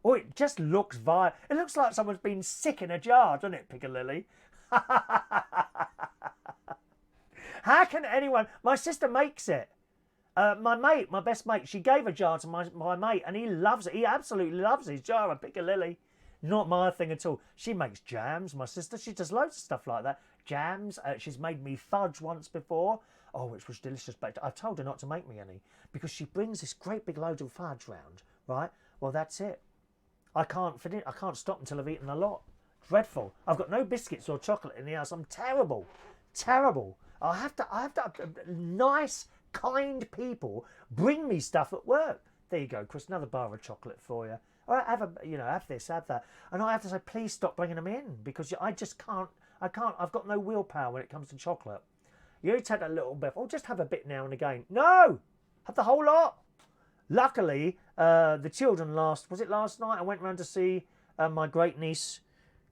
Oh, it just looks vile. It looks like someone's been sick in a jar, doesn't it, piccalilli? How can anyone... My sister makes it. My best mate, she gave a jar to my mate, and he loves it. He absolutely loves his jar of piccalilli. Not my thing at all. She makes jams, my sister. She does loads of stuff like that. Jams. She's made me fudge once before. Oh, which was delicious. But I told her not to make me any because she brings this great big load of fudge round, right? Well, that's it. I can't finish. I can't stop until I've eaten a lot. Dreadful. I've got no biscuits or chocolate in the house. I'm terrible. Terrible. I have to nice, kind people bring me stuff at work. There you go, Chris. Another bar of chocolate for you. All right, have this, have that. And I have to say, please stop bringing them in because I just can't. I've got no willpower when it comes to chocolate. You take a little bit. Or just have a bit now and again. No, have the whole lot. Luckily, the children was it last night? I went round to see my great niece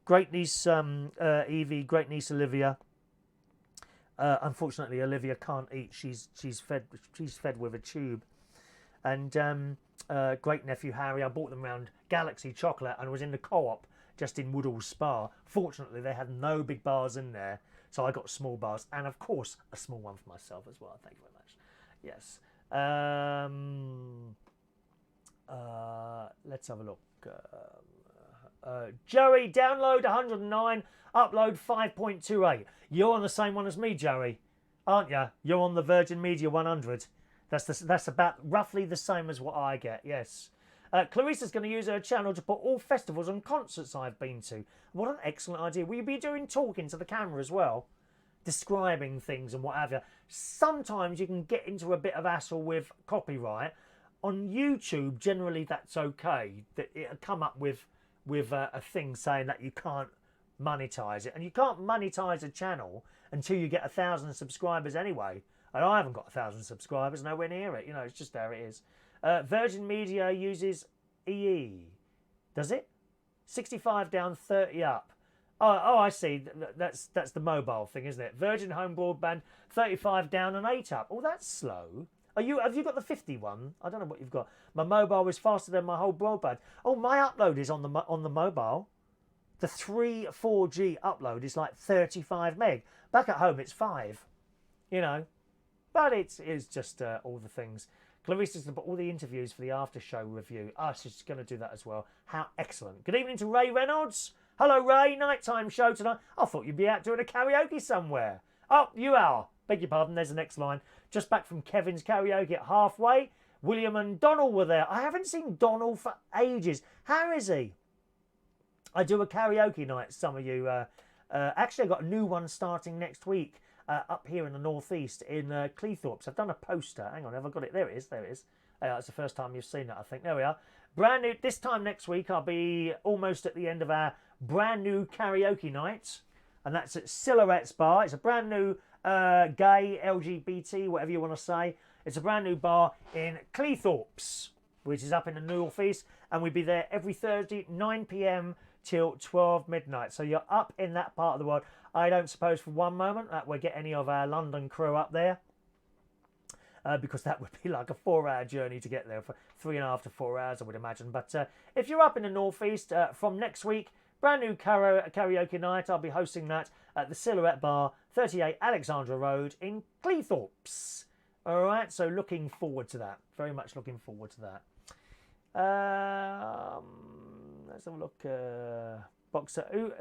Evie, great niece Olivia. Unfortunately, Olivia can't eat. She's fed with a tube. And great nephew Harry, I bought them round Galaxy Chocolate and was in the Co-op just in Woodall Spa. Fortunately, they had no big bars in there, so I got small bars and of course a small one for myself as well. Thank you very much. Yes. Let's have a look. Joey, download 109, upload 5.28. You're on the same one as me, Joey, aren't you? You're on the Virgin Media 100. That's about roughly the same as what I get, yes. Clarissa's going to use her channel to put all festivals and concerts I've been to. What an excellent idea. Will you be doing talking to the camera as well? Describing things and what have you. Sometimes you can get into a bit of hassle with copyright. On YouTube, generally that's okay. It'll come up with a thing saying that you can't monetize it. And you can't monetize a channel until you get 1,000 subscribers anyway. And I haven't got 1,000 subscribers, nowhere near it. You know, it's just how it is. Virgin Media uses EE. Does it? 65 down, 30 up. Oh, I see. That's the mobile thing, isn't it? Virgin Home Broadband, 35 down and 8 up. Oh, that's slow. Have you got the 51? I don't know what you've got. My mobile is faster than my whole broadband. Oh, my upload is on the mobile. The 4G upload is like 35 meg. Back at home, it's 5. You know, but it's just all the things. Clarissa's going to put all the interviews for the after show review. She's going to do that as well. How excellent. Good evening to Ray Reynolds. Hello, Ray. Nighttime show tonight. I thought you'd be out doing a karaoke somewhere. Oh, you are. Beg your pardon. There's the next line. Just back from Kevin's karaoke at Halfway. William and Donald were there. I haven't seen Donald for ages. How is he? I do a karaoke night, some of you. Actually, I've got a new one starting next week. Up here in the northeast in Cleethorpes. I've done a poster. Hang on, have I got it? There it is. There it is. It's the first time you've seen it, I think. There we are. Brand new. This time next week, I'll be almost at the end of our brand new karaoke night, and that's at Silhouette's Bar. It's a brand new gay, LGBT, whatever you want to say. It's a brand new bar in Cleethorpes, which is up in the northeast, and we'll be there every Thursday, 9 p.m. till 12 midnight. So you're up in that part of the world. I don't suppose for one moment that we'll get any of our London crew up there, because that would be like a 4-hour journey to get there, for 3.5 to 4 hours, I would imagine. But if you're up in the northeast, from next week, brand new karaoke night. I'll be hosting that at the Silhouette Bar, 38 Alexandra Road in Cleethorpes. All right, so looking forward to that. Very much looking forward to that. Let's have a look. Boxer. Ooh,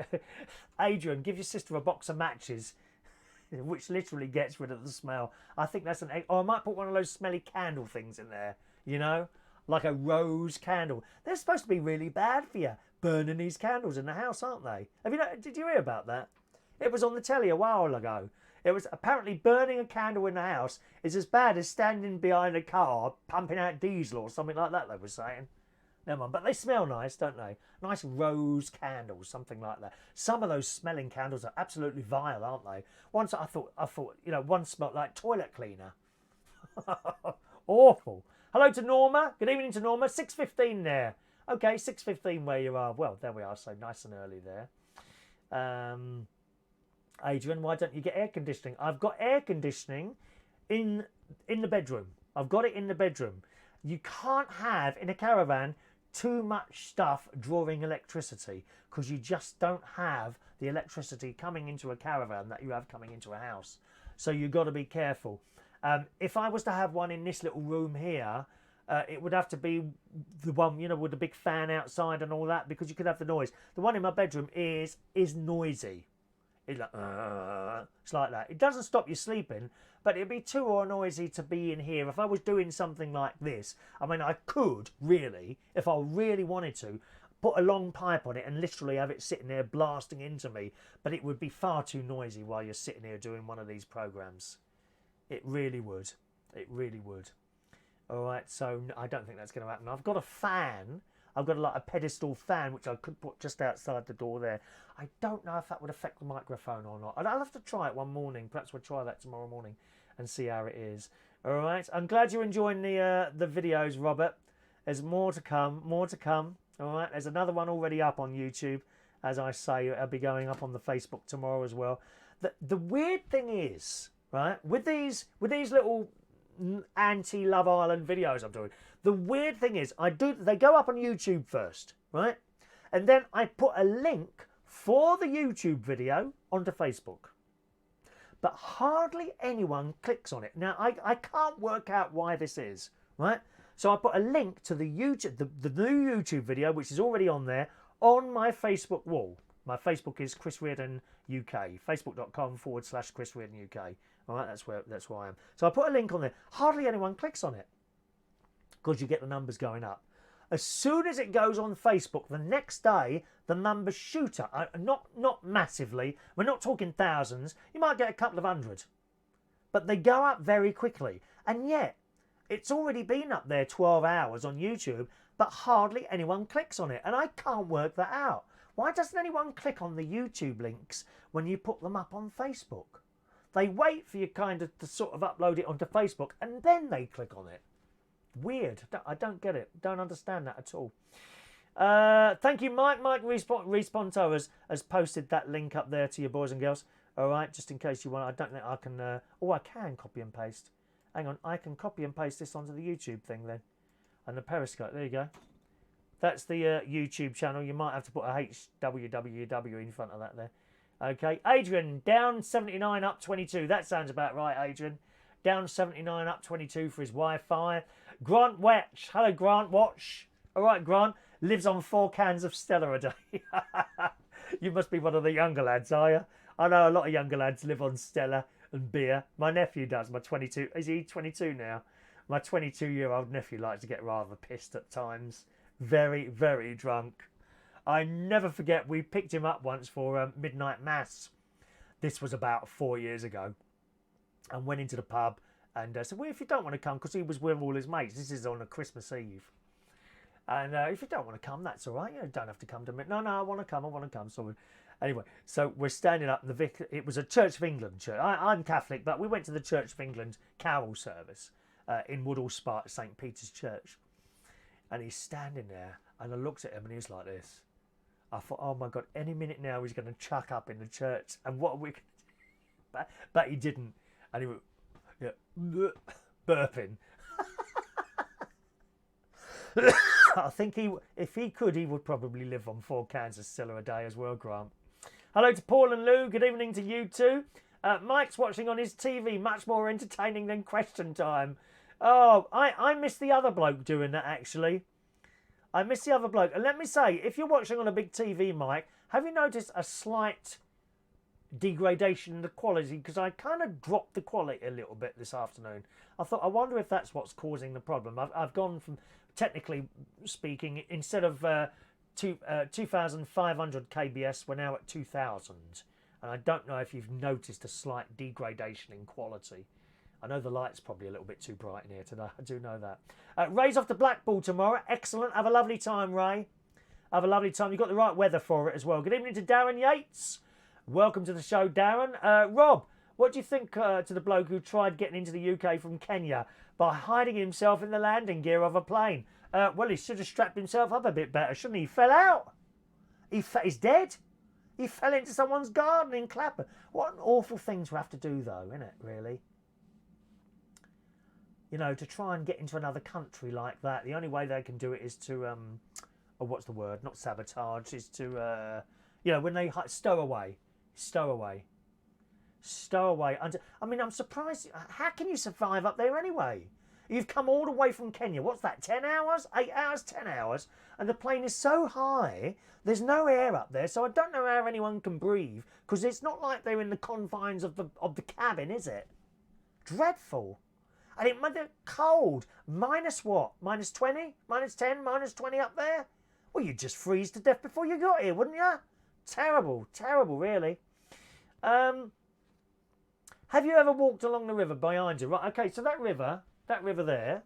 Adrian, give your sister a box of matches, which literally gets rid of the smell. I think that's I might put one of those smelly candle things in there, you know, like a rose candle. They're supposed to be really bad for you, burning these candles in the house, aren't they? Did you hear about that? It was on the telly a while ago. It was apparently burning a candle in the house is as bad as standing behind a car pumping out diesel or something like that, they were saying. Never mind, but they smell nice, don't they? Nice rose candles, something like that. Some of those smelling candles are absolutely vile, aren't they? Once I thought, you know, one smelled like toilet cleaner. Awful. Hello to Norma. Good evening to Norma. 6:15 there. Okay, 6:15 where you are. Well, there we are. So nice and early there. Adrian, why don't you get air conditioning? I've got air conditioning in the bedroom. I've got it in the bedroom. You can't have in a caravan too much stuff drawing electricity, because you just don't have the electricity coming into a caravan that you have coming into a house. So you've got to be careful. If I was to have one in this little room here, it would have to be the one, you know, with the big fan outside and all that, because you could have the noise. The one in my bedroom is noisy. It's like, it's like that. It doesn't stop you sleeping, but it'd be too noisy to be in here. If I was doing something like this, I mean, I could really, if I really wanted to, put a long pipe on it and literally have it sitting there blasting into me, but it would be far too noisy while you're sitting here doing one of these programs. It really would. It really would. All right, so I don't think that's going to happen. I've got a fan. I've got like a pedestal fan, which I could put just outside the door there. I don't know if that would affect the microphone or not. I'll have to try it one morning. Perhaps we'll try that tomorrow morning and see how it is. All right. I'm glad you're enjoying the videos, Robert. There's more to come. More to come. All right. There's another one already up on YouTube. As I say, I'll be going up on the Facebook tomorrow as well. The weird thing is, right, with these little anti-Love Island videos I'm doing, the weird thing is they go up on YouTube first, right? And then I put a link for the YouTube video onto Facebook. but hardly anyone clicks on it. Now, I can't work out why this is, right? So I put a link to the YouTube, the new YouTube video, which is already on there, on my Facebook wall. My Facebook is Chris Reardon UK, facebook.com/Chris Reardon UK. All right, that's where I am. So I put a link on there. Hardly anyone clicks on it because you get the numbers going up. As soon as it goes on Facebook, the next day, the numbers shoot up. Not massively. We're not talking thousands. You might get a couple of hundred. But they go up very quickly. And yet, it's already been up there 12 hours on YouTube, but hardly anyone clicks on it. And I can't work that out. Why doesn't anyone click on the YouTube links when you put them up on Facebook? They wait for you kind of to sort of upload it onto Facebook, and then they click on it. Weird. I don't get it. Don't understand that at all. Thank you, Mike. Mike Responto has posted that link up there to you, boys and girls. All right, just in case you want. I don't think I can. I can copy and paste. Hang on, I can copy and paste this onto the YouTube thing then, and the Periscope. There you go. That's the YouTube channel. You might have to put a HWWW in front of that there. Okay, Adrian down 79 up 22. That sounds about right, Adrian. Down 79 up 22 for his Wi-Fi. Grant Watch. Hello, Grant Watch. All right, Grant. Lives on 4 cans of Stella a day. You must be one of the younger lads, are you? I know a lot of younger lads live on Stella and beer. My nephew does. My 22. Is he 22 now? My 22-year-old nephew likes to get rather pissed at times. Very, very drunk. I never forget, we picked him up once for midnight mass. This was about 4 years ago. And went into the pub and said, well, if you don't want to come, because he was with all his mates. This is on a Christmas Eve. And if you don't want to come, that's all right. You don't have to come to me. No, I want to come. So anyway, so we're standing up. It was a Church of England church. I'm Catholic, but we went to the Church of England carol service in Woodall Spa at St. Peter's Church. And he's standing there, and I looked at him, and he was like this. I thought, oh my God, any minute now he's going to chuck up in the church. And what are we going to do? But he didn't. And he went, yeah, burping. I think if he could, he would probably live on 4 cans of Stella a day as well, Grant. Hello to Paul and Lou. Good evening to you too. Mike's watching on his TV. Much more entertaining than Question Time. Oh, I miss the other bloke doing that, actually. I miss the other bloke. And let me say, if you're watching on a big TV, Mike, have you noticed a slight degradation in the quality? Because I kind of dropped the quality a little bit this afternoon. I thought, I wonder if that's what's causing the problem. I've gone from, technically speaking, instead of 2,500 kbs, we're now at 2,000. And I don't know if you've noticed a slight degradation in quality. I know the light's probably a little bit too bright in here today. I do know that. Ray's off to Blackpool tomorrow. Excellent. Have a lovely time, Ray. Have a lovely time. You've got the right weather for it as well. Good evening to Darren Yates. Welcome to the show, Darren. Rob, what do you think to the bloke who tried getting into the UK from Kenya by hiding himself in the landing gear of a plane? Well, he should have strapped himself up a bit better, shouldn't he? He fell out. He's dead. He fell into someone's garden in Clapham. What an awful thing to have to do, though, isn't it, really? You know, to try and get into another country like that, the only way they can do it is to, oh, what's the word? Not sabotage, is to, you know, when they stow away. Stow away. I mean, I'm surprised. How can you survive up there anyway? You've come all the way from Kenya. What's that, 10 hours? 8 hours? 10 hours? And the plane is so high, there's no air up there, so I don't know how anyone can breathe, because it's not like they're in the confines of the cabin, is it? Dreadful. And it might be cold. Minus what? Minus 20? Minus 10? Minus 20 up there? Well, you'd just freeze to death before you got here, wouldn't you? Terrible. Terrible, really. Have you ever walked along the river behind you? Right, okay, so that river there,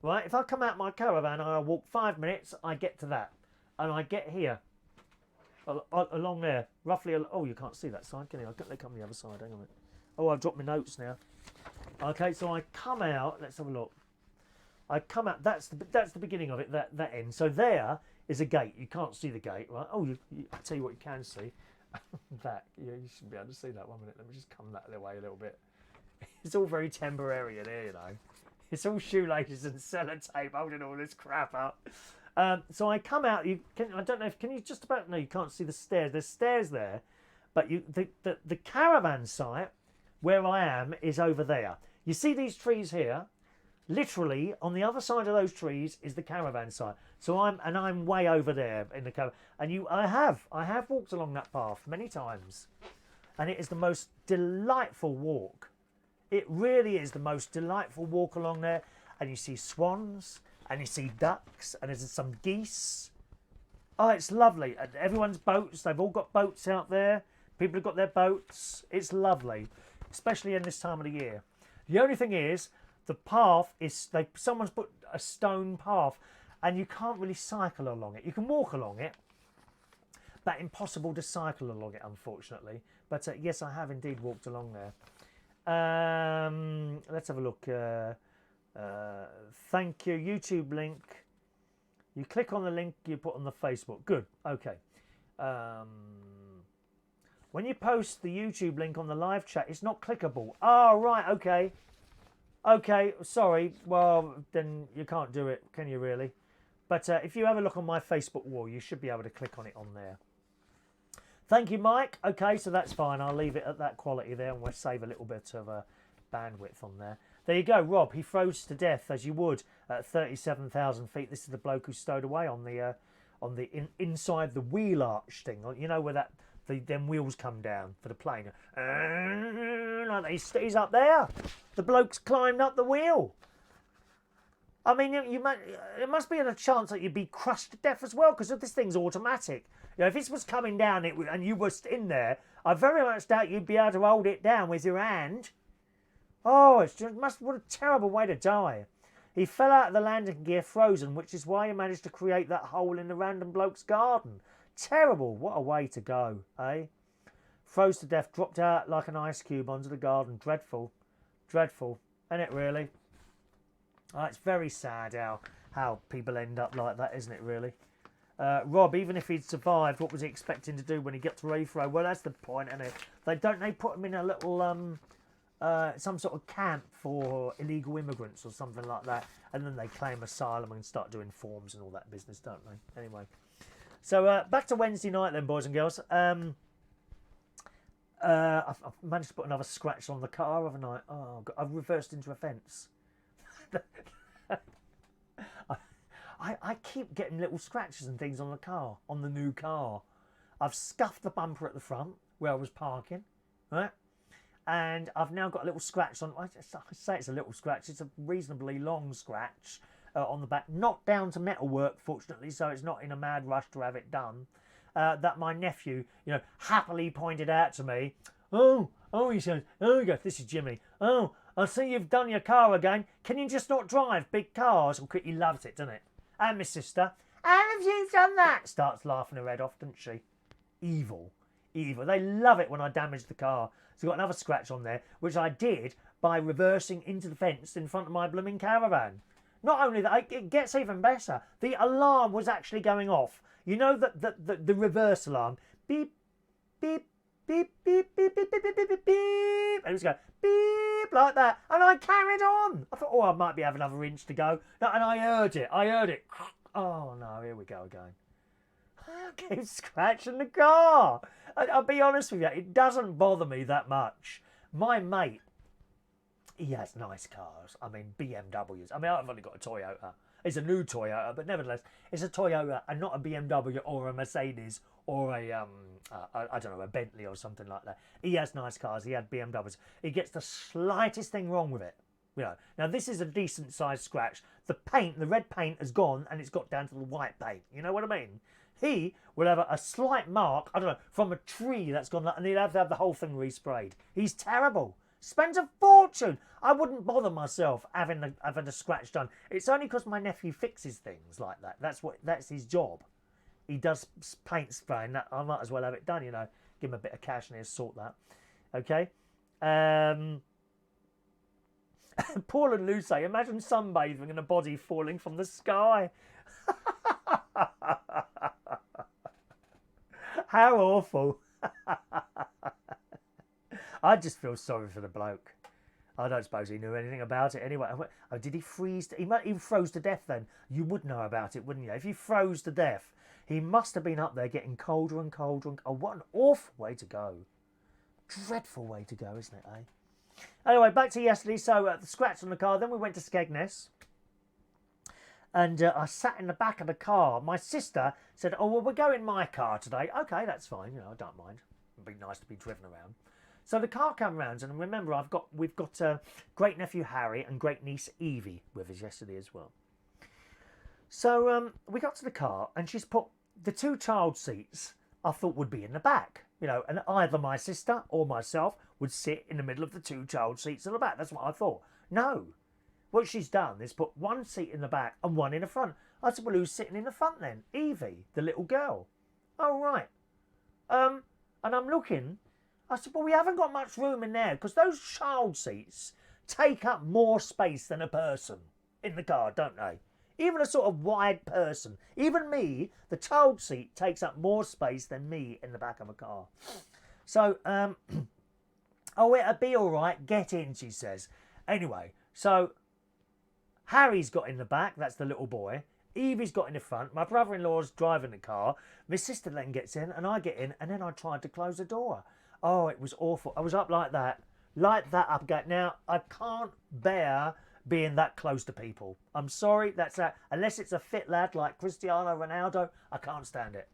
right, if I come out my caravan and I walk 5 minutes, I get to that. And I get here, along there, roughly, oh, you can't see that side, can you? I've got to come the other side, hang on a minute. Oh, I've dropped my notes now. Okay, so I come out, let's have a look. I come out, that's the beginning of it, that end. So there is a gate. You can't see the gate, right? Oh, I'll tell you what you can see. That, yeah, you should be able to see that 1 minute. Let me just come that way a little bit. It's all very temporary in here, you know. It's all shoelaces and sellotape holding all this crap up. So I come out, I don't know if, can you just about, no, you can't see the stairs. There's stairs there, but the caravan site, Where I am is over there. You see these trees here? Literally, on the other side of those trees is the caravan site. So I'm way over there in the caravan. And I have walked along that path many times. And it is the most delightful walk. It really is the most delightful walk along there. And you see swans, and you see ducks, and there's some geese. Oh, it's lovely. And everyone's boats, they've all got boats out there. People have got their boats. It's lovely, especially in this time of the year. The only thing is, the path is, someone's put a stone path, and you can't really cycle along it. You can walk along it, but impossible to cycle along it, unfortunately. But yes, I have indeed walked along there. Let's have a look. Thank you. YouTube link. You click on the link you put on the Facebook. Good. Okay. When you post the YouTube link on the live chat, it's not clickable. Oh, right. Okay. Okay. Sorry. Well, then you can't do it, can you really? But if you have a look on my Facebook wall, you should be able to click on it on there. Thank you, Mike. Okay, so that's fine. I'll leave it at that quality there, and we'll save a little bit of bandwidth on there. There you go, Rob. He froze to death as you would at 37,000 feet. This is the bloke who stowed away on the inside the wheel arch thing. You know where them wheels come down for the plane. Like he's up there. The bloke's climbed up the wheel. I mean, it must be a chance that you'd be crushed to death as well, because this thing's automatic. You know, if this was coming down and you were in there, I very much doubt you'd be able to hold it down with your hand. Oh, what a terrible way to die. He fell out of the landing gear frozen, which is why he managed to create that hole in the random bloke's garden. Terrible. What a way to go, eh? Froze to death, dropped out like an ice cube onto the garden. Dreadful. Dreadful. Isn't it, really? Oh, it's very sad how people end up like that, isn't it, really? Rob, even if he'd survived, what was he expecting to do when he got to refro? Well, that's the point, isn't it? They put him in a little some sort of camp for illegal immigrants or something like that, and then they claim asylum and start doing forms and all that business, don't they? Anyway, so back to Wednesday night then, boys and girls. I've managed to put another scratch on the car, haven't I? Oh, God, I've reversed into a fence. I keep getting little scratches and things on the car, on the new car. I've scuffed the bumper at the front where I was parking, right? And I've now got a little scratch on. I say it's a little scratch. It's a reasonably long scratch on the back, not down to metalwork, fortunately, so it's not in a mad rush to have it done. That my nephew, happily pointed out to me. Oh, he says, he goes, this is Jimmy. Oh, I see you've done your car again. Can you just not drive big cars? He loves it, doesn't it? And my sister, how have you done that? Starts laughing her head off, doesn't she? Evil. They love it when I damage the car. So I've got another scratch on there, which I did by reversing into the fence in front of my blooming caravan. Not only that, it gets even better. The alarm was actually going off. You know the reverse alarm. Beep, beep, beep, beep, beep, beep, beep, beep, beep, beep, beep. And it was going beep like that. And I carried on. I thought, I might be having another inch to go. No, and I heard it. Oh, no, here we go again. I keep scratching the car. I'll be honest with you, it doesn't bother me that much. My mate, he has nice cars. I mean, BMWs. I mean, I've only got a Toyota. It's a new Toyota, but nevertheless, it's a Toyota and not a BMW or a Mercedes or a a Bentley or something like that. He has nice cars. He had BMWs. He gets the slightest thing wrong with it. Now this is a decent sized scratch. The red paint has gone and it's got down to the white paint. You know what I mean? He will have a slight mark, I don't know, from a tree that's gone, and he'll have to have the whole thing resprayed. He's terrible. Spends a fortune. I wouldn't bother myself having a scratch done. It's only because my nephew fixes things like that. That's his job. He does paint spraying. I might as well have it done. Give him a bit of cash and he'll sort that. Okay. Paul and Lou say, imagine sunbathing and a body falling from the sky. How awful. I just feel sorry for the bloke. I don't suppose he knew anything about it anyway. Oh, did he freeze? He froze to death then. You would know about it, wouldn't you? If he froze to death, he must have been up there getting colder and colder. Oh, what an awful way to go. Dreadful way to go, isn't it, eh? Anyway, back to yesterday. So the scratch on the car. Then we went to Skegness. And I sat in the back of the car. My sister said, "Oh, well, we're going in my car today." Okay, that's fine. I don't mind. It'd be nice to be driven around. So the car came round, and remember, we've got great nephew Harry and great niece Evie with us yesterday as well. So we got to the car, and she's put the 2 child seats I thought would be in the back, and either my sister or myself would sit in the middle of the 2 child seats in the back. That's what I thought. No. What she's done is put 1 seat in the back and 1 in the front. I said, "Well, who's sitting in the front then?" "Evie, the little girl." "Oh, right." And I'm looking. I said, "Well, we haven't got much room in there because those child seats take up more space than a person in the car, don't they? Even a sort of wide person. Even me, the child seat takes up more space than me in the back of a car." So, "Oh, it'll be all right. Get in," she says. Anyway, so Harry's got in the back, that's the little boy. Evie's got in the front. My brother-in-law's driving the car. My sister then gets in, and I get in, and then I tried to close the door. Oh, it was awful. I was up like that up again. Now, I can't bear being that close to people. I'm sorry, unless it's a fit lad like Cristiano Ronaldo, I can't stand it.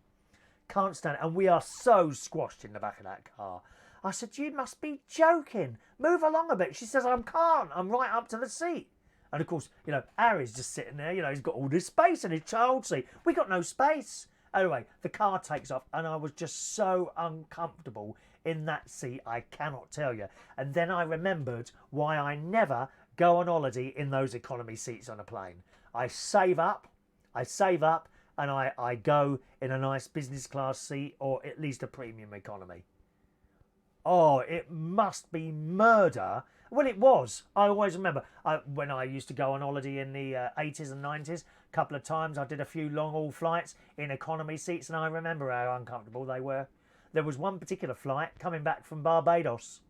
Can't stand it. And we are so squashed in the back of that car. I said, "You must be joking. Move along a bit." She says, "I can't. I'm right up to the seat." And of course, Harry's just sitting there, he's got all this space in his child seat. We got no space. Anyway, the car takes off, and I was just so uncomfortable in that seat, I cannot tell you. And then I remembered why I never go on holiday in those economy seats on a plane. I save up, and I go in a nice business class seat, or at least a premium economy. Oh, it must be murder. Well, it was. I always remember when I used to go on holiday in the 80s and 90s, a couple of times I did a few long-haul flights in economy seats, and I remember how uncomfortable they were. There was one particular flight coming back from Barbados,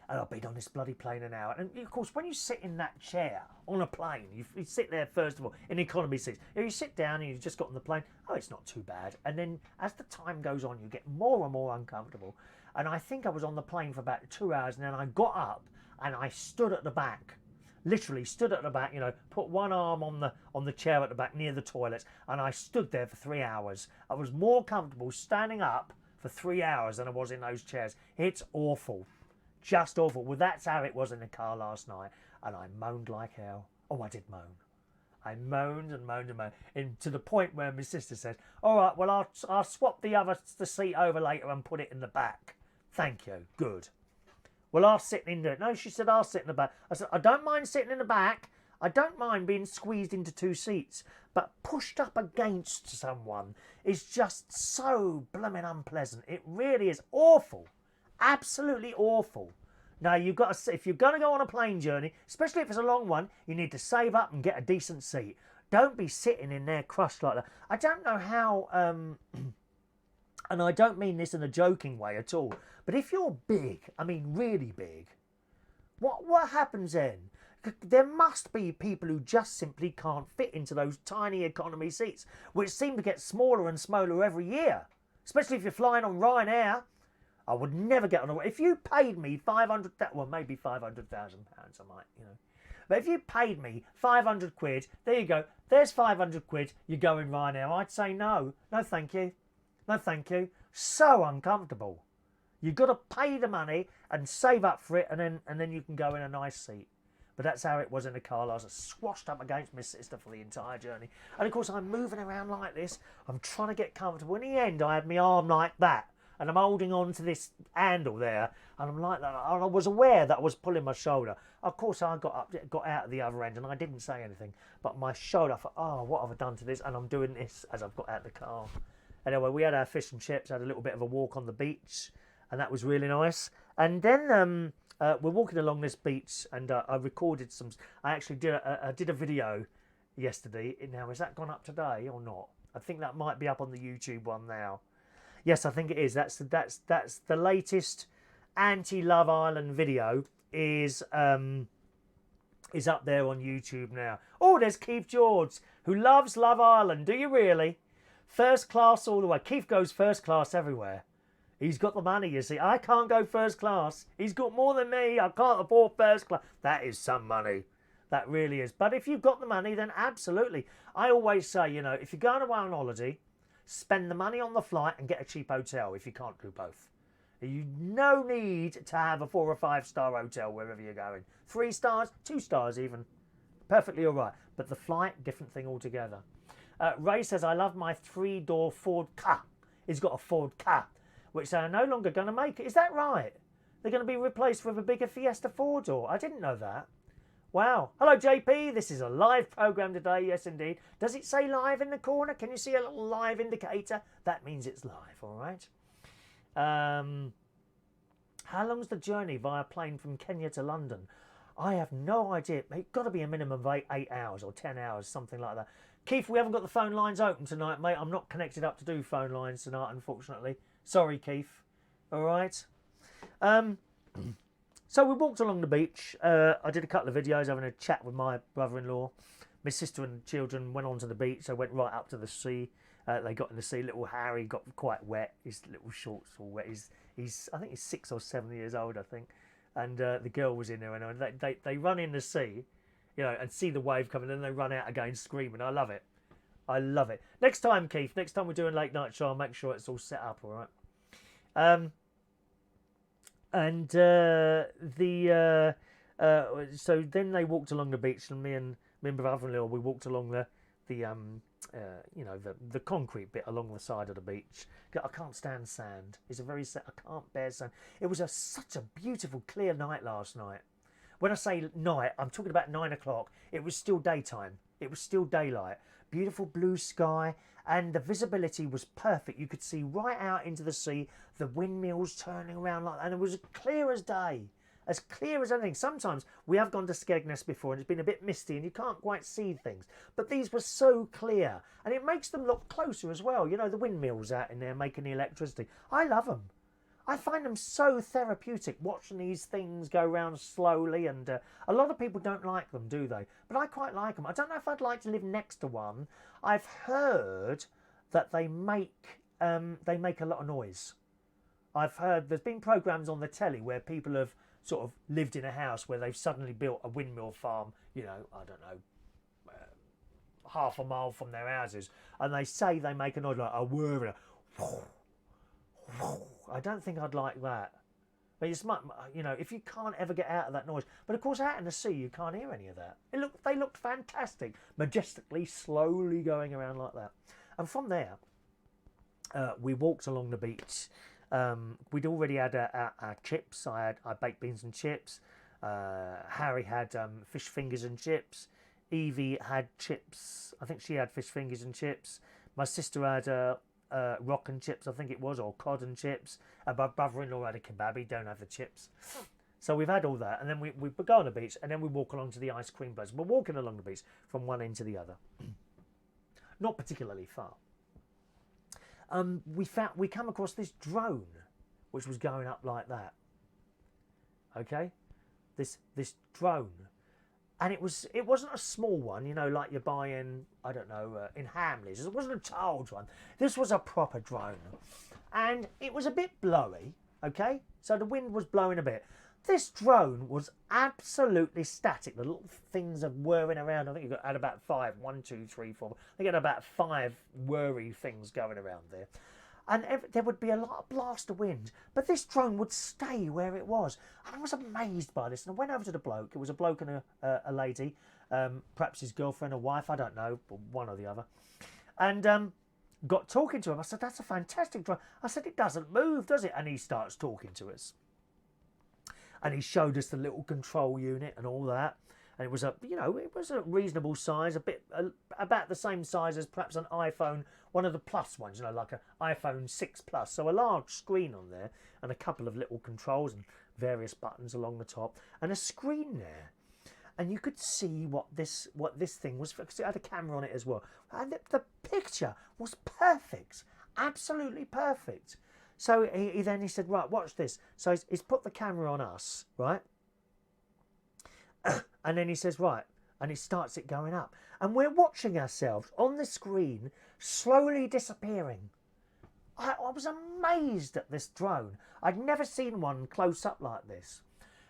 and I've been on this bloody plane an hour. And of course, when you sit in that chair on a plane, you sit there first of all in economy seats. If you sit down and you've just got on the plane, oh, it's not too bad. And then as the time goes on, you get more and more uncomfortable. And I think I was on the plane for about 2 hours, and then I got up and I stood at the back, literally stood at the back, put one arm on the chair at the back near the toilets, and I stood there for 3 hours. I was more comfortable standing up for 3 hours than I was in those chairs. It's awful, just awful. Well, that's how it was in the car last night, and I moaned like hell. Oh, I did moan. I moaned and moaned and moaned, and to the point where my sister said, "All right, well, I'll swap the seat over later and put it in the back." "Thank you, good." "Well, I'll sit in there." No, she said, "I'll sit in the back." I said, "I don't mind sitting in the back. I don't mind being squeezed into 2 seats, but pushed up against someone is just so blooming unpleasant. It really is awful. Absolutely awful. Now, if you're going to go on a plane journey, especially if it's a long one, you need to save up and get a decent seat. Don't be sitting in there crushed like that. I don't know how, and I don't mean this in a joking way at all, but if you're big, I mean really big, what happens then? There must be people who just simply can't fit into those tiny economy seats, which seem to get smaller and smaller every year, especially if you're flying on Ryanair. I would never get on a... If you paid me 500... Well, maybe £500,000, I might, But if you paid me 500 quid, there you go. There's 500 quid, you're going Ryanair. I'd say no. No, thank you. No, thank you. So uncomfortable. You've got to pay the money and save up for it, and then you can go in a nice seat. But that's how it was in the car. I was squashed up against my sister for the entire journey. And of course, I'm moving around like this. I'm trying to get comfortable. In the end, I had my arm like that, and I'm holding on to this handle there, and I'm like that. And I was aware that I was pulling my shoulder. Of course, I got out at the other end, and I didn't say anything. But my shoulder, I thought, oh, what have I done to this? And I'm doing this as I've got out of the car. Anyway, we had our fish and chips, had a little bit of a walk on the beach, and that was really nice. And then we're walking along this beach, and I recorded some... I actually did a video yesterday. Now, has that gone up today or not? I think that might be up on the YouTube one now. Yes, I think it is. That's the latest anti-Love Island video is up there on YouTube now. Oh, there's Keith George, who loves Love Island. Do you really? First class all the way. Keith goes first class everywhere. He's got the money, you see. I can't go first class. He's got more than me. I can't afford first class. That is some money. That really is. But if you've got the money, then absolutely. I always say, you know, if you're going away on holiday, spend the money on the flight and get a cheap hotel if you can't do both. You no need to have a 4 or 5 star hotel wherever you're going. 3 stars, 2 stars even. Perfectly all right. But the flight, different thing altogether. Ray says, I love my 3-door Ford Ka. He's got a Ford Ka, which they are no longer going to make. Is that right? They're going to be replaced with a bigger Fiesta 4-door. I didn't know that. Wow. Hello, JP. This is a live programme today. Yes, indeed. Does it say live in the corner? Can you see a little live indicator? That means it's live, all right? How long's the journey via plane from Kenya to London? I have no idea. It's got to be a minimum of 8 hours or 10 hours, something like that. Keith, we haven't got the phone lines open tonight, mate. I'm not connected up to do phone lines tonight, unfortunately. Sorry, Keith. All right. So we walked along the beach. I did a couple of videos having a chat with my brother-in-law. My sister and children went onto the beach. I went right up to the sea. They got in the sea. Little Harry got quite wet. His little shorts all wet. I think he's 6 or 7 years old, I think. And the girl was in there, and they run in the sea, you know, and see the wave coming, and then they run out again screaming. I love it. I love it. Next time, Keith, next time we're doing late night show, I'll make sure it's all set up, all right? So then they walked along the beach, and me and my brother-in-law, we walked along the concrete bit along the side of the beach. I can't stand sand. I can't bear sand. It was such a beautiful, clear night last night. When I say night, I'm talking about 9 o'clock. It was still daytime. It was still daylight. Beautiful blue sky, and the visibility was perfect. You could see right out into the sea, the windmills turning around like that, and it was clear as day. As clear as anything. Sometimes we have gone to Skegness before and it's been a bit misty and you can't quite see things. But these were so clear. And it makes them look closer as well. You know, the windmills out in there making the electricity. I love them. I find them so therapeutic, watching these things go round slowly. And a lot of people don't like them, do they? But I quite like them. I don't know if I'd like to live next to one. I've heard that they make a lot of noise. I've heard there's been programmes on the telly where people have sort of lived in a house where they've suddenly built a windmill farm, you know, I don't know, half a mile from their houses, and they say they make a noise like a whir. I don't think I'd like that. But it's, you know, if you can't ever get out of that noise. But of course, out in the sea, you can't hear any of that. They looked fantastic, majestically, slowly going around like that. And from there, we walked along the beach. We'd already had our chips. I baked beans and chips. Harry had fish fingers and chips. Evie had chips. I think she had fish fingers and chips. My sister had rock and chips, I think it was, or cod and chips. And my brother-in-law had a kebab. He don't have the chips. So we've had all that. And then we go on the beach, and then we walk along to the ice cream place. We're walking along the beach from one end to the other. Not particularly far. We come across this drone, which was going up like that. Okay, this drone, and it wasn't a small one, you know, like you're buying, I don't know, in Hamleys. It wasn't a child's one. This was a proper drone, and it was a bit blowy. Okay, so the wind was blowing a bit. This drone was absolutely static. The little things are whirring around. I think you had about 5. 1, 2, 3, 4. I think you had about 5 whirry things going around there. And there would be a lot of blast of wind. But this drone would stay where it was. And I was amazed by this. And I went over to the bloke. It was a bloke and a lady. Perhaps his girlfriend or wife. I don't know. One or the other. And got talking to him. I said, that's a fantastic drone. I said, it doesn't move, does it? And he starts talking to us. And he showed us the little control unit and all that. And it was a reasonable size, about the same size as perhaps an iPhone, one of the plus ones, you know, like an iPhone 6 Plus. So a large screen on there and a couple of little controls and various buttons along the top and a screen there. And you could see what this thing was, because it had a camera on it as well. And the picture was perfect, absolutely perfect. So he said, right, watch this. So he's put the camera on us, right? And then he says, right, and he starts it going up. And we're watching ourselves on the screen slowly disappearing. I was amazed at this drone. I'd never seen one close up like this.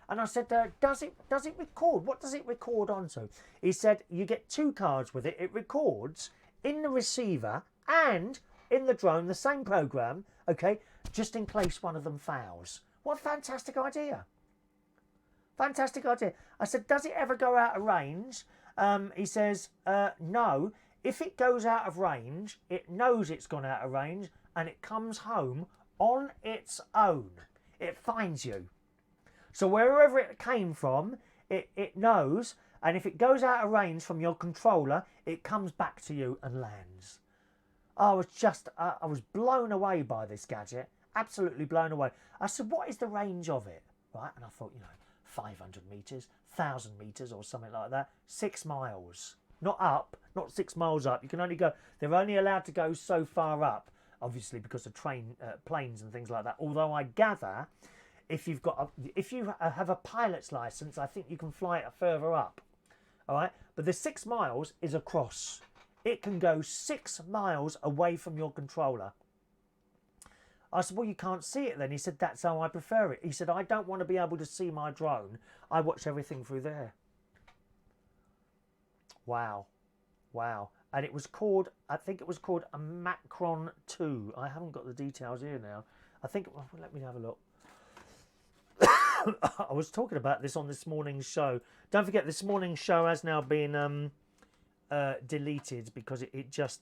And I said, does it record? What does it record onto? He said, you get 2 cards with it. It records in the receiver and in the drone, the same program, okay, just in case one of them fails. What a fantastic idea. Fantastic idea. I said, does it ever go out of range? He says, no. If it goes out of range, it knows it's gone out of range and it comes home on its own. It finds you. So wherever it came from, it knows, and if it goes out of range from your controller, it comes back to you and lands. I was blown away by this gadget, absolutely blown away. I said, what is the range of it? Right, and I thought, 500 metres, 1,000 metres or something like that, 6 miles. Not 6 miles up. You can only go, they're only allowed to go so far up, obviously because of planes and things like that. Although I gather, if you have a pilot's license, I think you can fly it further up. All right, but the 6 miles is across. It can go 6 miles away from your controller. I said, well, you can't see it then. He said, that's how I prefer it. He said, I don't want to be able to see my drone. I watch everything through there. Wow. Wow. And it was called, I think it was called a Macron 2. I haven't got the details here now. I think, well, let me have a look. I was talking about this on this morning's show. Don't forget, this morning's show has now been deleted because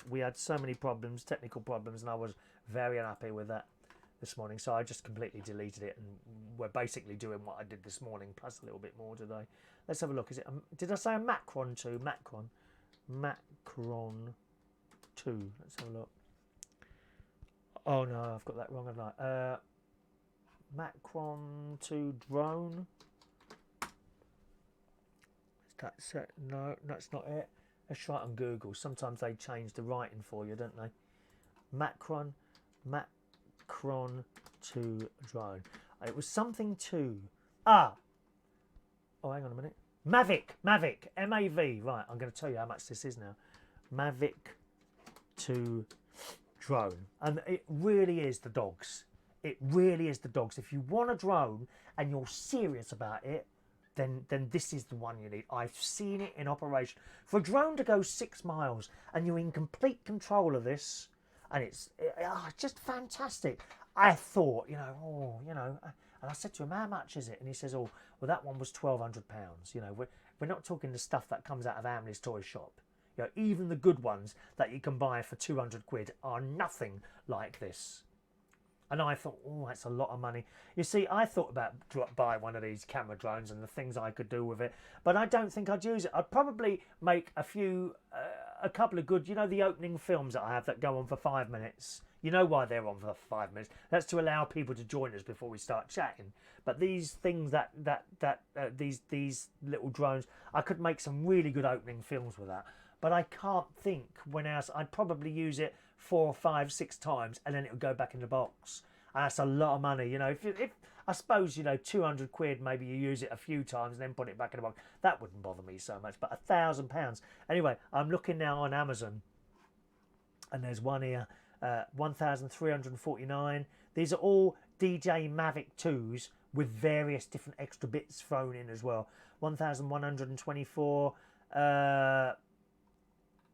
we had so many problems, technical problems, and I was very unhappy with that this morning. So I just completely deleted it, and we're basically doing what I did this morning, plus a little bit more today. Let's have a look. Is it? Did I say a Macron 2? Macron 2. Let's have a look. Oh no, I've got that wrong, haven't I? Macron 2 drone. Is that set? No, that's not it. Let's try it on Google. Sometimes they change the writing for you, don't they? Macron 2 drone. It was something 2. Oh, hang on a minute. Mavic, M-A-V. Right, I'm going to tell you how much this is now. Mavic 2 drone. And it really is the dogs. It really is the dogs. If you want a drone and you're serious about it, then this is the one you need. I've seen it in operation. For a drone to go 6 miles and you're in complete control of this, and it's just fantastic. I thought, and I said to him, how much is it? And he says, oh, well, that one was £1,200. We're not talking the stuff that comes out of Hamley's toy shop. Even the good ones that you can buy for 200 quid are nothing like this. And I thought, oh, that's a lot of money. You see, I thought about buying one of these camera drones and the things I could do with it, but I don't think I'd use it. I'd probably make a couple of good, the opening films that I have that go on for 5 minutes. You know why they're on for 5 minutes? That's to allow people to join us before we start chatting. But these things these little drones, I could make some really good opening films with that. But I can't think when else. I'd probably use it 4, 5, 6 times, and then it would go back in the box. And that's a lot of money, If I suppose 200 quid, maybe you use it a few times and then put it back in the box. That wouldn't bother me so much. But £1,000. Anyway, I'm looking now on Amazon, and there's one here, 1,349. These are all DJ Mavic 2s with various different extra bits thrown in as well. 1,124.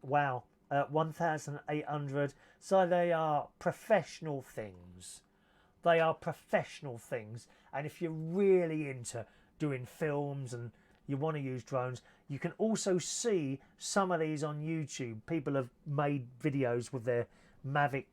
Wow. 1,800. So they are professional things. They are professional things. And if you're really into doing films and you want to use drones, you can also see some of these on YouTube. People have made videos with their Mavic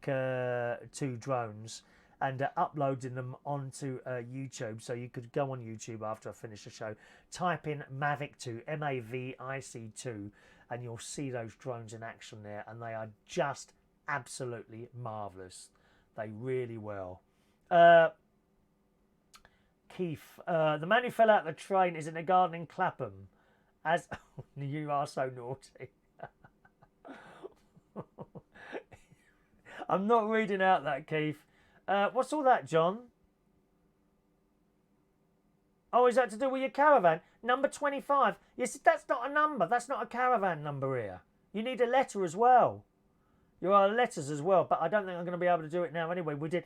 2 drones and uploading them onto YouTube. So you could go on YouTube after I finish the show, type in Mavic 2, M-A-V-I-C 2, and you'll see those drones in action there, and they are just absolutely marvellous. They really will. Keith, the man who fell out of the train is in a garden in Clapham. As you are so naughty. I'm not reading out that, Keith. What's all that, John? Oh, is that to do with your caravan? Number 25. Yes, that's not a number. That's not a caravan number here. You need a letter as well. There are letters as well, but I don't think I'm going to be able to do it now anyway. We did,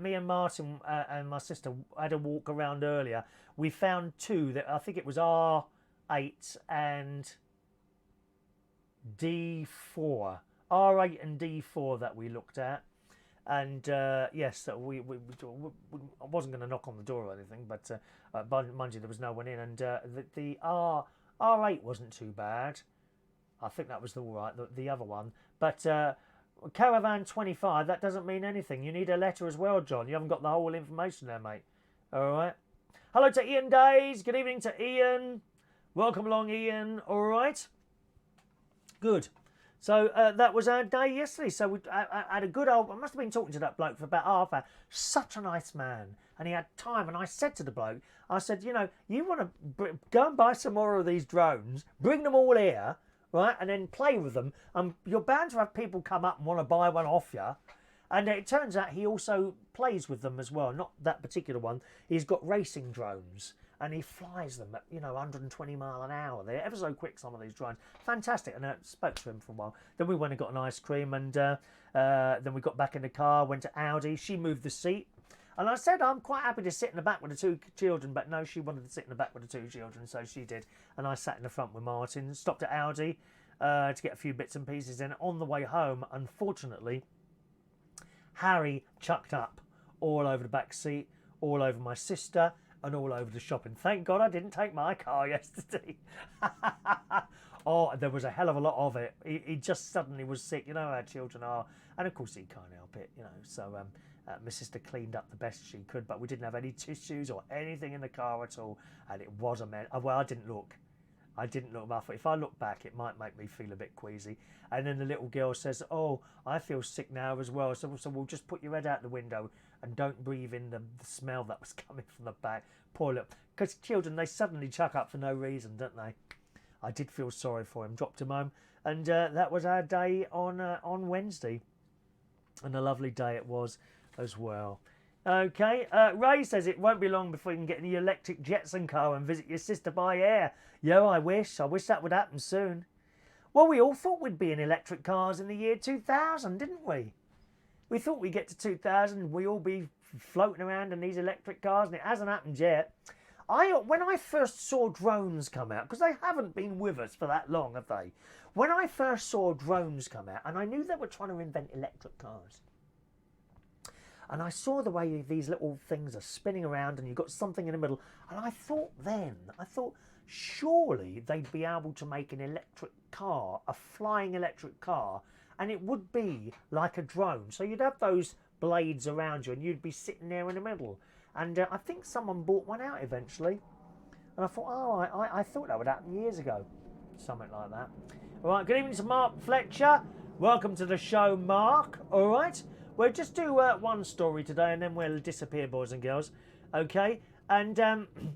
me and Martin and my sister had a walk around earlier. We found two that I think it was R8 and D4. R8 and D4 that we looked at. And yes, I wasn't going to knock on the door or anything, but mind you, there was no one in. And the R8 wasn't too bad. I think that was the other one. But Caravan 25, that doesn't mean anything. You need a letter as well, John. You haven't got the whole information there, mate. All right. Hello to Ian Days. Good evening to Ian. Welcome along, Ian. All right. Good. So that was our day yesterday. So I had a good old... I must have been talking to that bloke for about half hour. Such a nice man. And he had time. And I said to the bloke, I said, you know, you want to go and buy some more of these drones, bring them all here, right, and then play with them. You're bound to have people come up and want to buy one off you. And it turns out he also plays with them as well. Not that particular one. He's got racing drones. And he flies them at, 120 mile an hour. They're ever so quick, some of these drones. Fantastic. And I spoke to him for a while. Then we went and got an ice cream. And then we got back in the car, went to Aldi. She moved the seat. And I said, I'm quite happy to sit in the back with the two children. But no, she wanted to sit in the back with the two children. So she did. And I sat in the front with Martin. Stopped at Aldi to get a few bits and pieces in. On the way home, unfortunately, Harry chucked up all over the back seat, all over my sister, and all over the shopping. Thank God I didn't take my car yesterday. Oh, there was a hell of a lot of it. He just suddenly was sick. You know how children are. And of course he can't help it, So my sister cleaned up the best she could, but we didn't have any tissues or anything in the car at all. And it was a mess. Well, I didn't look. I thought if I look back, it might make me feel a bit queasy. And then the little girl says, oh, I feel sick now as well. So we'll just put your head out the window and don't breathe in the smell that was coming from the back. Poor little... Because children, they suddenly chuck up for no reason, don't they? I did feel sorry for him. Dropped him home. And that was our day on Wednesday. And a lovely day it was as well. Okay, Ray says it won't be long before you can get in the electric Jetson car and visit your sister by air. Yo, I wish that would happen soon. Well, we all thought we'd be in electric cars in the year 2000, didn't we? We thought we'd get to 2000, we'd all be floating around in these electric cars, and it hasn't happened yet. When I first saw drones come out, because they haven't been with us for that long, have they? When I first saw drones come out, and I knew they were trying to invent electric cars, and I saw the way these little things are spinning around and you've got something in the middle. And I thought surely they'd be able to make an electric car, a flying electric car, and it would be like a drone. So you'd have those blades around you and you'd be sitting there in the middle. And I think someone bought one out eventually. And I thought, oh, I thought that would happen years ago. Something like that. All right, good evening to Mark Fletcher. Welcome to the show, Mark. All right. We'll just do one story today and then we'll disappear, boys and girls. Okay? And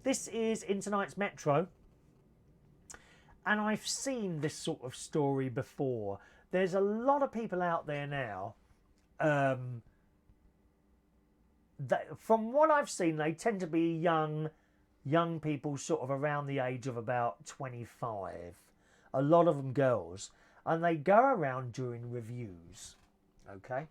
this is in tonight's Metro. And I've seen this sort of story before. There's a lot of people out there now. That, from what I've seen, they tend to be young people sort of around the age of about 25. A lot of them girls. And they go around doing reviews. Okay?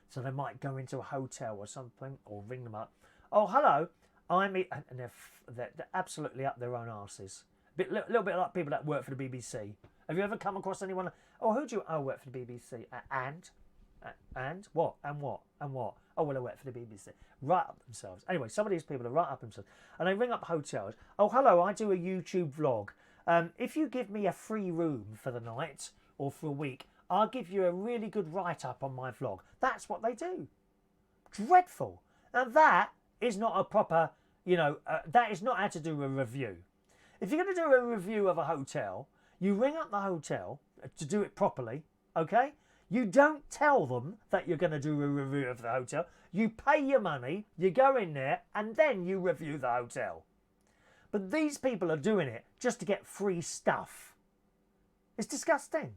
So they might go into a hotel or something, or ring them up. Oh, hello, and they're absolutely up their own arses. A little bit like people that work for the BBC. Have you ever come across anyone? Oh, who do you? Oh, I work for the BBC. And what? And what? And what? Oh, well, I work for the BBC. Right up themselves. Anyway, some of these people are right up themselves, and they ring up hotels. Oh, hello, I do a YouTube vlog. If you give me a free room for the night or for a week, I'll give you a really good write-up on my vlog. That's what they do. Dreadful. Now that is not a proper, that is not how to do a review. If you're going to do a review of a hotel, you ring up the hotel to do it properly, okay? You don't tell them that you're going to do a review of the hotel. You pay your money, you go in there, and then you review the hotel. But these people are doing it just to get free stuff. It's disgusting.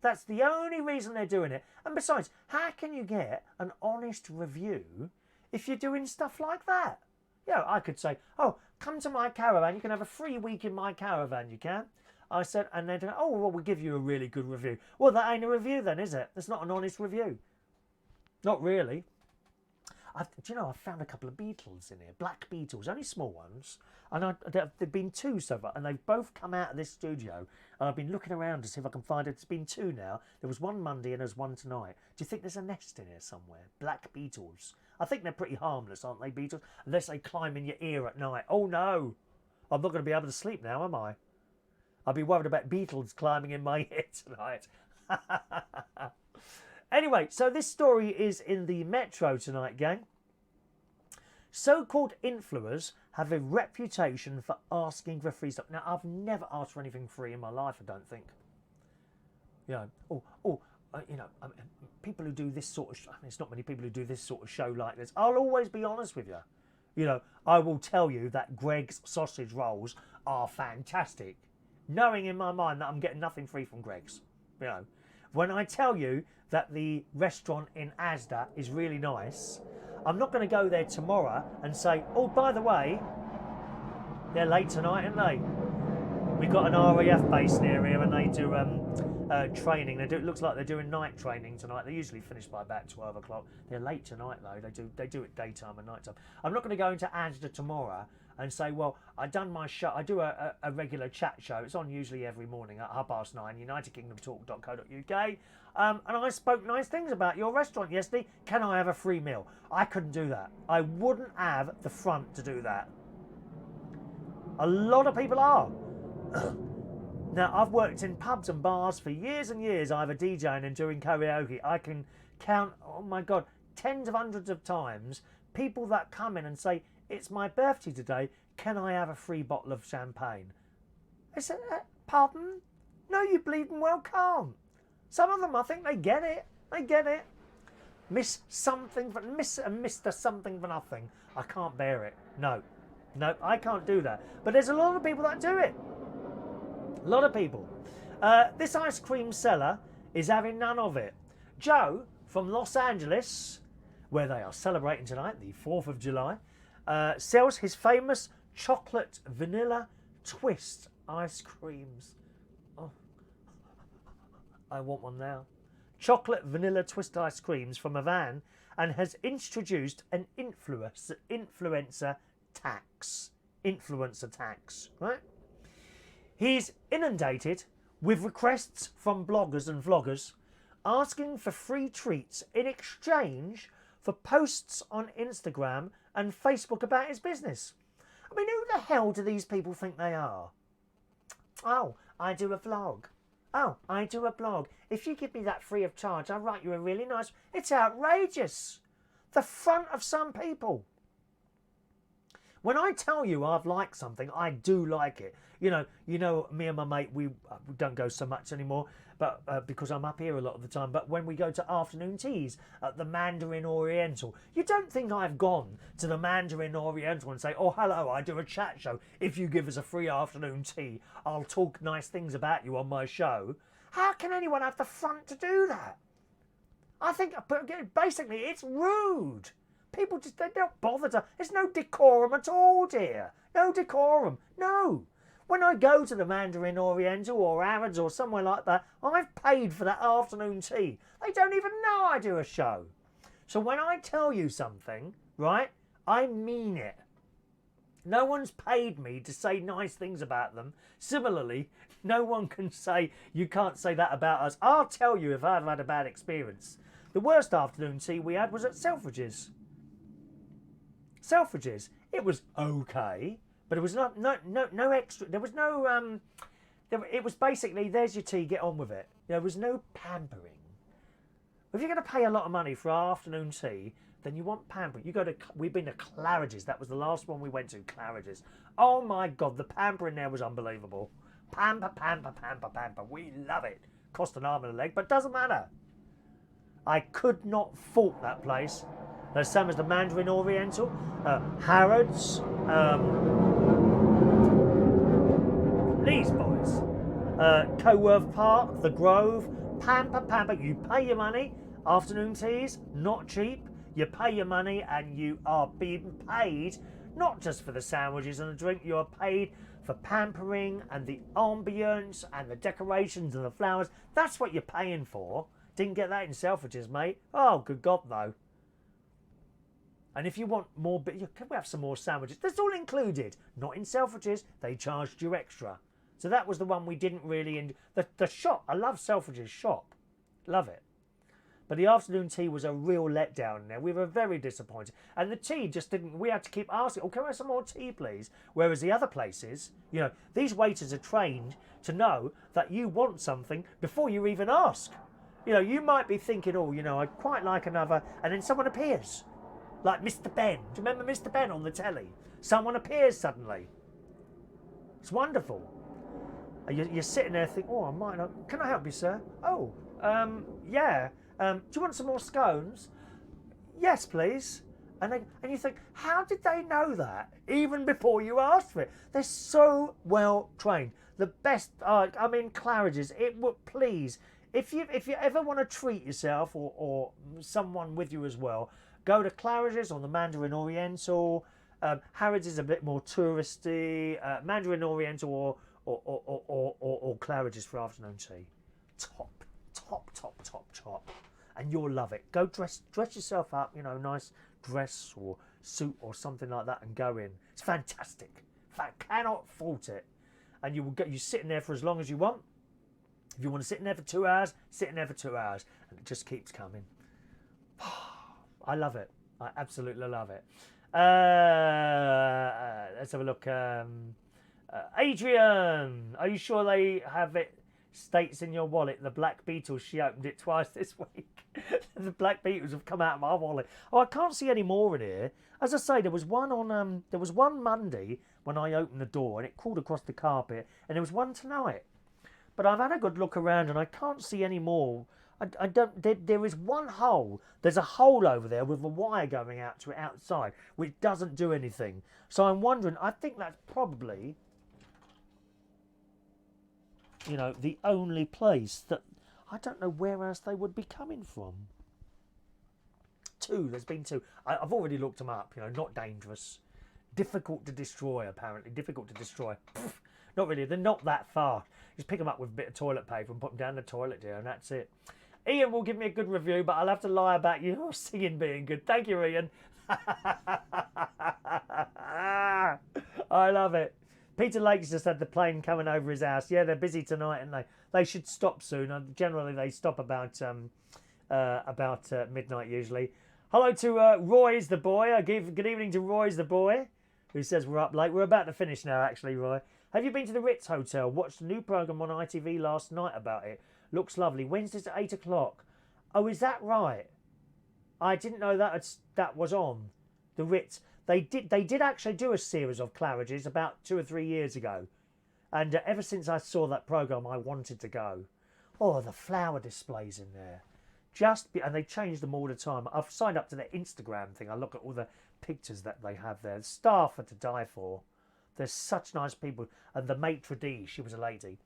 That's the only reason they're doing it. And besides, how can you get an honest review if you're doing stuff like that? I could say, oh, come to my caravan. You can have a free week in my caravan, you can. I said, and they'd go, oh, well, we'll give you a really good review. Well, that ain't a review then, is it? That's not an honest review. Not really. Do you know, I've found a couple of Beatles in here, black Beatles, only small ones. And there've been 2 so far, and they've both come out of this studio. And I've been looking around to see if I can find it. It's been 2 now. There was one Monday and there's one tonight. Do you think there's a nest in here somewhere? Black Beatles. I think they're pretty harmless, aren't they, Beatles? Unless they climb in your ear at night. Oh, no. I'm not going to be able to sleep now, am I? I'll be worried about Beatles climbing in my ear tonight. Anyway, so this story is in the Metro tonight, gang. So-called influencers have a reputation for asking for free stuff. Now, I've never asked for anything free in my life, I don't think. You know, people who do this sort of... There's not many people who do this sort of show like this. I'll always be honest with you. You know, I will tell you that Greg's sausage rolls are fantastic, knowing in my mind that I'm getting nothing free from Greg's. You know, when I tell you that the restaurant in Asda is really nice, I'm not going to go there tomorrow and say, oh, by the way, they're late tonight, aren't they? We've got an RAF base near here and they do training. It looks like they're doing night training tonight. They usually finish by about 12 o'clock. They're late tonight, though. They do it daytime and nighttime. I'm not going to go into Asda tomorrow and say, well, I've done my show. I do a regular chat show. It's on usually every morning at 9:30, unitedkingdomtalk.co.uk. And I spoke nice things about your restaurant yesterday. Can I have a free meal? I couldn't do that. I wouldn't have the front to do that. A lot of people are. Now, I've worked in pubs and bars for years and years, either DJing and doing karaoke. I can count, oh my God, tens of hundreds of times, people that come in and say, it's my birthday today, can I have a free bottle of champagne? I said, pardon? No, you bleeding well can't. Some of them, I think they get it. They get it. Miss and Mr. something for nothing. I can't bear it. No, I can't do that. But there's a lot of people that do it. A lot of people. This ice cream seller is having none of it. Joe from Los Angeles, where they are celebrating tonight, the 4th of July, sells his famous chocolate vanilla twist ice creams. Oh, I want one now. Chocolate vanilla twist ice creams from a van, and has introduced an influencer tax. Influencer tax, right? He's inundated with requests from bloggers and vloggers asking for free treats in exchange for posts on Instagram and Facebook about his business. I mean, who the hell do these people think they are? Oh, I do a vlog. Oh, I do a blog. If you give me that free of charge, I'll write you a really nice... It's outrageous. The front of some people. When I tell you I've liked something, I do like it. You know, me and my mate, we don't go so much anymore, but because I'm up here a lot of the time. But when we go to afternoon teas at the Mandarin Oriental, you don't think I've gone to the Mandarin Oriental and say, oh, hello, I do a chat show. If you give us a free afternoon tea, I'll talk nice things about you on my show. How can anyone have the front to do that? I think, basically, it's rude. People just, they don't bother to... There's no decorum at all, dear. No decorum. No. When I go to the Mandarin Oriental or Harrods or somewhere like that, I've paid for that afternoon tea. They don't even know I do a show. So when I tell you something, right, I mean it. No one's paid me to say nice things about them. Similarly, no one can say, you can't say that about us. I'll tell you if I've had a bad experience. The worst afternoon tea we had was at Selfridges. Selfridges. It was okay, but it was no extra. There was no it was basically, there's your tea, get on with it. There was no pampering. If you're going to pay a lot of money for afternoon tea, then you want pampering. We've been to Claridge's. That was the last one we went to, Claridge's. Oh my God, the pampering there was unbelievable. Pamper. We love it. Cost an arm and a leg, but doesn't matter. I could not fault that place. The same as the Mandarin Oriental, Harrods, these boys, Coworth Park, The Grove, Pamper. You pay your money. Afternoon teas, not cheap. You pay your money and you are being paid not just for the sandwiches and the drink, you are paid for pampering and the ambience and the decorations and the flowers. That's what you're paying for. Didn't get that in Selfridges, mate. Oh, good God, though. And if you want more, can we have some more sandwiches? That's all included. Not in Selfridges. They charged you extra. So that was the one we didn't really... The shop. I love Selfridges shop. Love it. But the afternoon tea was a real letdown there. We were very disappointed. And the tea just didn't... We had to keep asking, oh, can we have some more tea, please? Whereas the other places, you know, these waiters are trained to know that you want something before you even ask. You know, you might be thinking, oh, you know, I'd quite like another... And then someone appears. Like Mr. Ben. Do you remember Mr. Ben on the telly? Someone appears suddenly. It's wonderful. You're sitting there thinking, oh, I might not... Can I help you, sir? Oh, yeah. Do you want some more scones? Yes, please. And you think, how did they know that? Even before you asked for it. They're so well trained. The best... I mean, Claridge's, it would please... If you ever want to treat yourself or someone with you as well... Go to Claridge's on the Mandarin Oriental. Harrods is a bit more touristy. Mandarin Oriental or Claridge's for afternoon tea. Top. And you'll love it. Go dress yourself up, you know, nice dress or suit or something like that and go in. It's fantastic. In fact, cannot fault it. And you will get you sitting there for as long as you want. If you want to sit in there for 2 hours, sit in there for 2 hours. And it just keeps coming. I love it. I absolutely love it. Let's have a look. Adrian, are you sure they have it states in your wallet? The Black Beatles, she opened it twice this week. The Black Beatles have come out of my wallet. Oh, I can't see any more in here. As I say, there was one on there was one Monday when I opened the door and it crawled across the carpet, and there was one tonight. But I've had a good look around and I can't see any more. I don't. There is one hole. There's a hole over there with a wire going out to it outside, which doesn't do anything. So I'm wondering. I think that's probably, you know, the only place that I don't know where else they would be coming from. Two. There's been two. I've already looked them up. You know, not dangerous, difficult to destroy. Apparently, difficult to destroy. Not really. They're not that far. Just pick them up with a bit of toilet paper and put them down the toilet, dear, and that's it. Ian will give me a good review, but I'll have to lie about your singing being good. Thank you, Ian. I love it. Peter Lakes just had the plane coming over his house. Yeah, they're busy tonight, and they should stop soon. Generally, they stop about midnight usually. Hello to Roy's the boy. Good evening to Roy's the boy, who says we're up late. We're about to finish now, actually, Roy. Have you been to the Ritz Hotel? Watched a new programme on ITV last night about it. Looks lovely. Wednesdays at 8 o'clock. Oh, is that right? I didn't know that was on the Ritz. They did actually do a series of Claridge's about 2 or 3 years ago, and ever since I saw that programme, I wanted to go. Oh, the flower displays in there, and they change them all the time. I've signed up to their Instagram thing. I look at all the pictures that they have there. The staff are to die for. They're such nice people, and the maitre d', she was a lady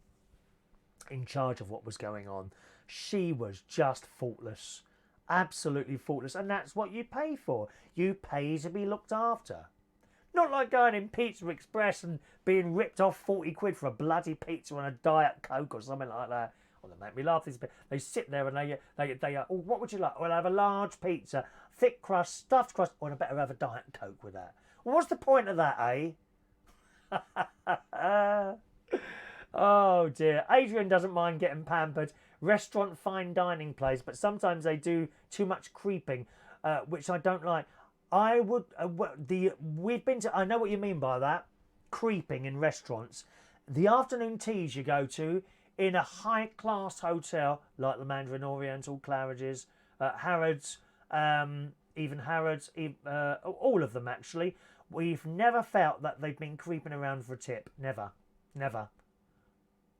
in charge of what was going on. She was just faultless, absolutely faultless, and that's what you pay for. You pay to be looked after. Not like going in Pizza Express and being ripped off 40 quid for a bloody pizza and a Diet Coke or something like that. Oh, they make me laugh. They sit there and they oh, what would you like? Well, I'll have a large pizza, thick crust, stuffed crust, or I better have a Diet Coke with that. Well, what's the point of that, eh? Oh dear. Adrian doesn't mind getting pampered. Restaurant, fine dining place, but sometimes they do too much creeping, which I don't like. I would we've been to. I know what you mean by that. Creeping in restaurants. The afternoon teas you go to in a high class hotel like the Mandarin Oriental, Claridge's, Harrods, even Harrods, all of them actually. We've never felt that they've been creeping around for a tip. Never.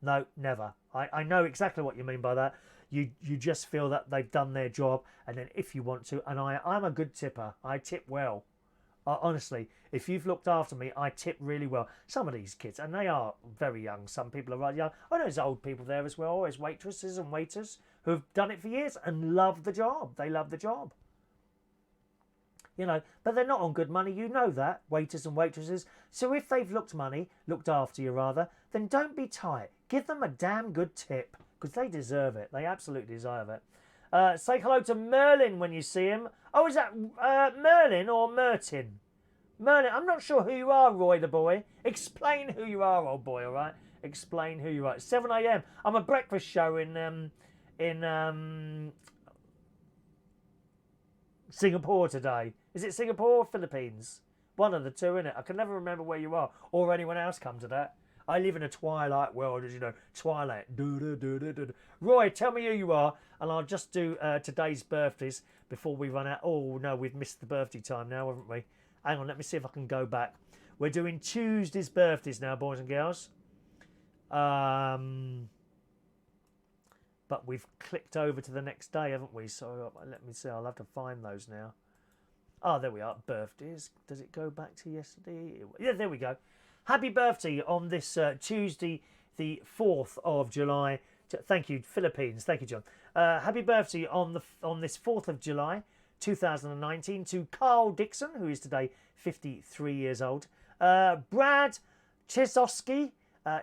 No, never. I know exactly what you mean by that. You just feel that they've done their job, and then if you want to, and I'm a good tipper. I tip well. Honestly, if you've looked after me, I tip really well. Some of these kids, and they are very young. Some people are rather young. I know there's old people there as well. There's waitresses and waiters who've done it for years and love the job. They love the job. You know, but they're not on good money. You know that, waiters and waitresses. So if they've looked after you rather, then don't be tight. Give them a damn good tip because they deserve it. They absolutely deserve it. Say hello to Merlin when you see him. Oh, is that Merlin or Mertin? Merlin, I'm not sure who you are, Roy the boy. Explain who you are, old boy, all right? Explain who you are. 7 a.m. I'm a breakfast show in Singapore today. Is it Singapore or Philippines? One of the two, innit? I can never remember where you are or anyone else come to that. I live in a twilight world, as you know. Twilight. Roy, tell me who you are, and I'll just do today's birthdays before we run out. Oh, no, we've missed the birthday time now, haven't we? Hang on, let me see if I can go back. We're doing Tuesday's birthdays now, boys and girls. But we've clicked over to the next day, haven't we? So let me see. I'll have to find those now. Oh, there we are. Birthdays. Does it go back to yesterday? Yeah, there we go. Happy birthday on this Tuesday, the 4th of July. Thank you, Philippines. Thank you, John. Happy birthday on this 4th of July, 2019, to Carl Dixon, who is today 53 years old. Brad Chesoski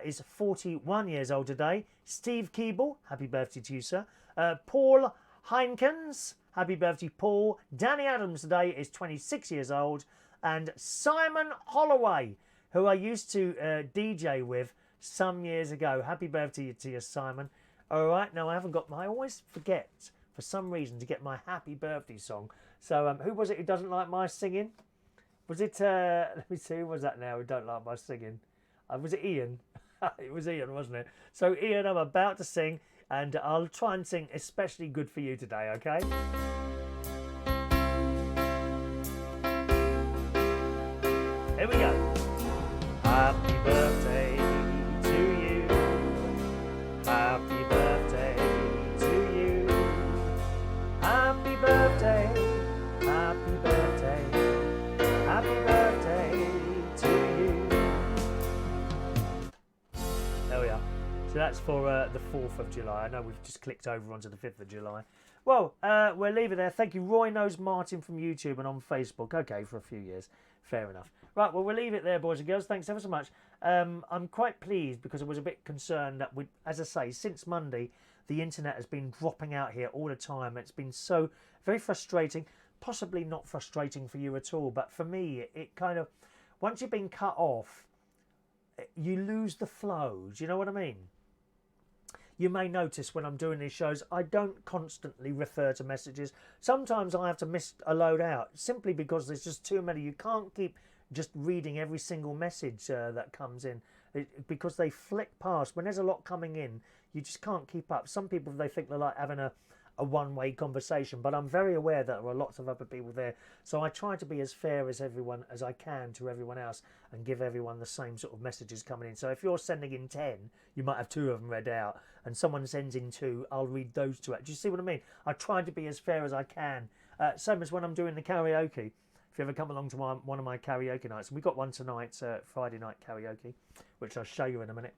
is 41 years old today. Steve Keeble, happy birthday to you, sir. Paul Heinkens, happy birthday, Paul. Danny Adams today is 26 years old. And Simon Holloway, who I used to DJ with some years ago. Happy birthday to you, Simon. All right, now I haven't got I always forget, for some reason, to get my happy birthday song. So who was it who doesn't like my singing? Was it, let me see, who was that now who don't like my singing? Was it Ian? It was Ian, wasn't it? So Ian, I'm about to sing, and I'll try and sing especially good for you today, okay? Here we go. Happy birthday to you. Happy birthday to you. Happy birthday. Happy birthday. Happy birthday to you. There we are. So that's for the 4th of July. I know we've just clicked over onto the 5th of July. Well, we'll leave it there. Thank you. Roy Knows Martin from YouTube and on Facebook. Okay, for a few years. Fair enough. Right, well, we'll leave it there, boys and girls. Thanks ever so much. I'm quite pleased because I was a bit concerned that, as I say, since Monday, the internet has been dropping out here all the time. It's been so very frustrating, possibly not frustrating for you at all. But for me, it kind of, once you've been cut off, you lose the flow. Do you know what I mean? You may notice when I'm doing these shows, I don't constantly refer to messages. Sometimes I have to miss a load out simply because there's just too many. You can't keep just reading every single message that comes in because they flick past. When there's a lot coming in, you just can't keep up. Some people, they think they're like having a one-way conversation, but I'm very aware that there are lots of other people there. So I try to be as fair as I can to everyone else and give everyone the same sort of messages coming in. So if you're sending in 10, you might have 2 of them read out, and someone sends in 2, I'll read those 2 out. Do you see what I mean? I try to be as fair as I can. Same as when I'm doing the karaoke. If you ever come along to one of my karaoke nights, we've got one tonight, Friday night karaoke, which I'll show you in a minute.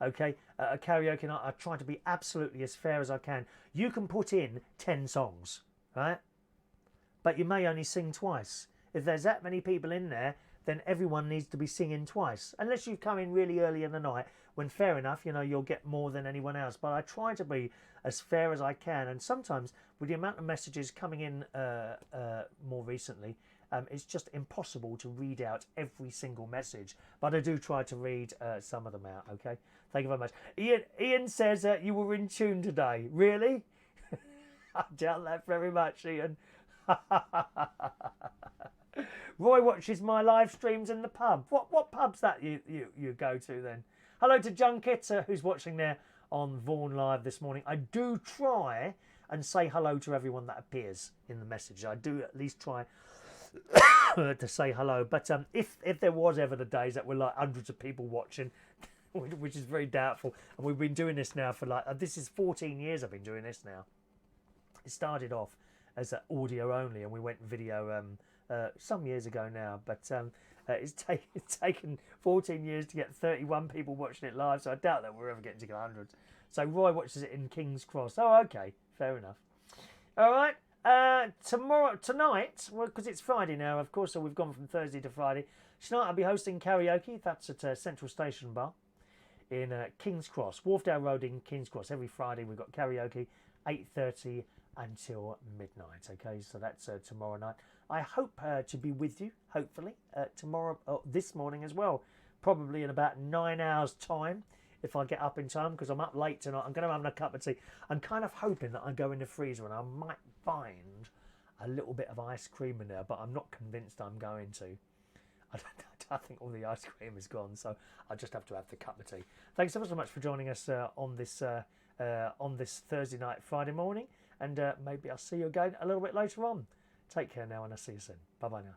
Okay, a karaoke night, I try to be absolutely as fair as I can. You can put in 10 songs, right? But you may only sing twice. If there's that many people in there, then everyone needs to be singing twice. Unless you've come in really early in the night, when fair enough, you know, you'll get more than anyone else. But I try to be as fair as I can. And sometimes with the amount of messages coming in more recently, it's just impossible to read out every single message. But I do try to read some of them out, okay? Thank you very much. Ian says that you were in tune today. Really? I doubt that very much, Ian. Roy watches my live streams in the pub. What pub's that you go to then? Hello to Junket, who's watching there on Vaughan Live this morning. I do try and say hello to everyone that appears in the message. I do at least try to say hello. But if there was ever the days that were like hundreds of people watching, which is very doubtful, and we've been doing this now for like, this is 14 years I've been doing this now. It started off as audio only, and we went video some years ago now, but it's taken 14 years to get 31 people watching it live, so I doubt that we're ever getting to hundreds. So Roy watches it in King's Cross. Oh, okay, fair enough. All right, Tonight, well, because it's Friday now, of course, so we've gone from Thursday to Friday. Tonight I'll be hosting karaoke. That's at Central Station Bar in King's Cross, Wharfdale Road in King's Cross. Every Friday we've got karaoke, 8:30 until midnight. Okay, so that's tomorrow night. I hope to be with you, hopefully, tomorrow, this morning as well. Probably in about 9 hours' time, if I get up in time, because I'm up late tonight. I'm going to have a cup of tea. I'm kind of hoping that I go in the freezer and I might find a little bit of ice cream in there, but I'm not convinced I'm going to. I think all the ice cream is gone, so I just have to have the cup of tea. Thanks so much for joining us on this Thursday night, Friday morning, and maybe I'll see you again a little bit later on. Take care now, and I'll see you soon. Bye bye now.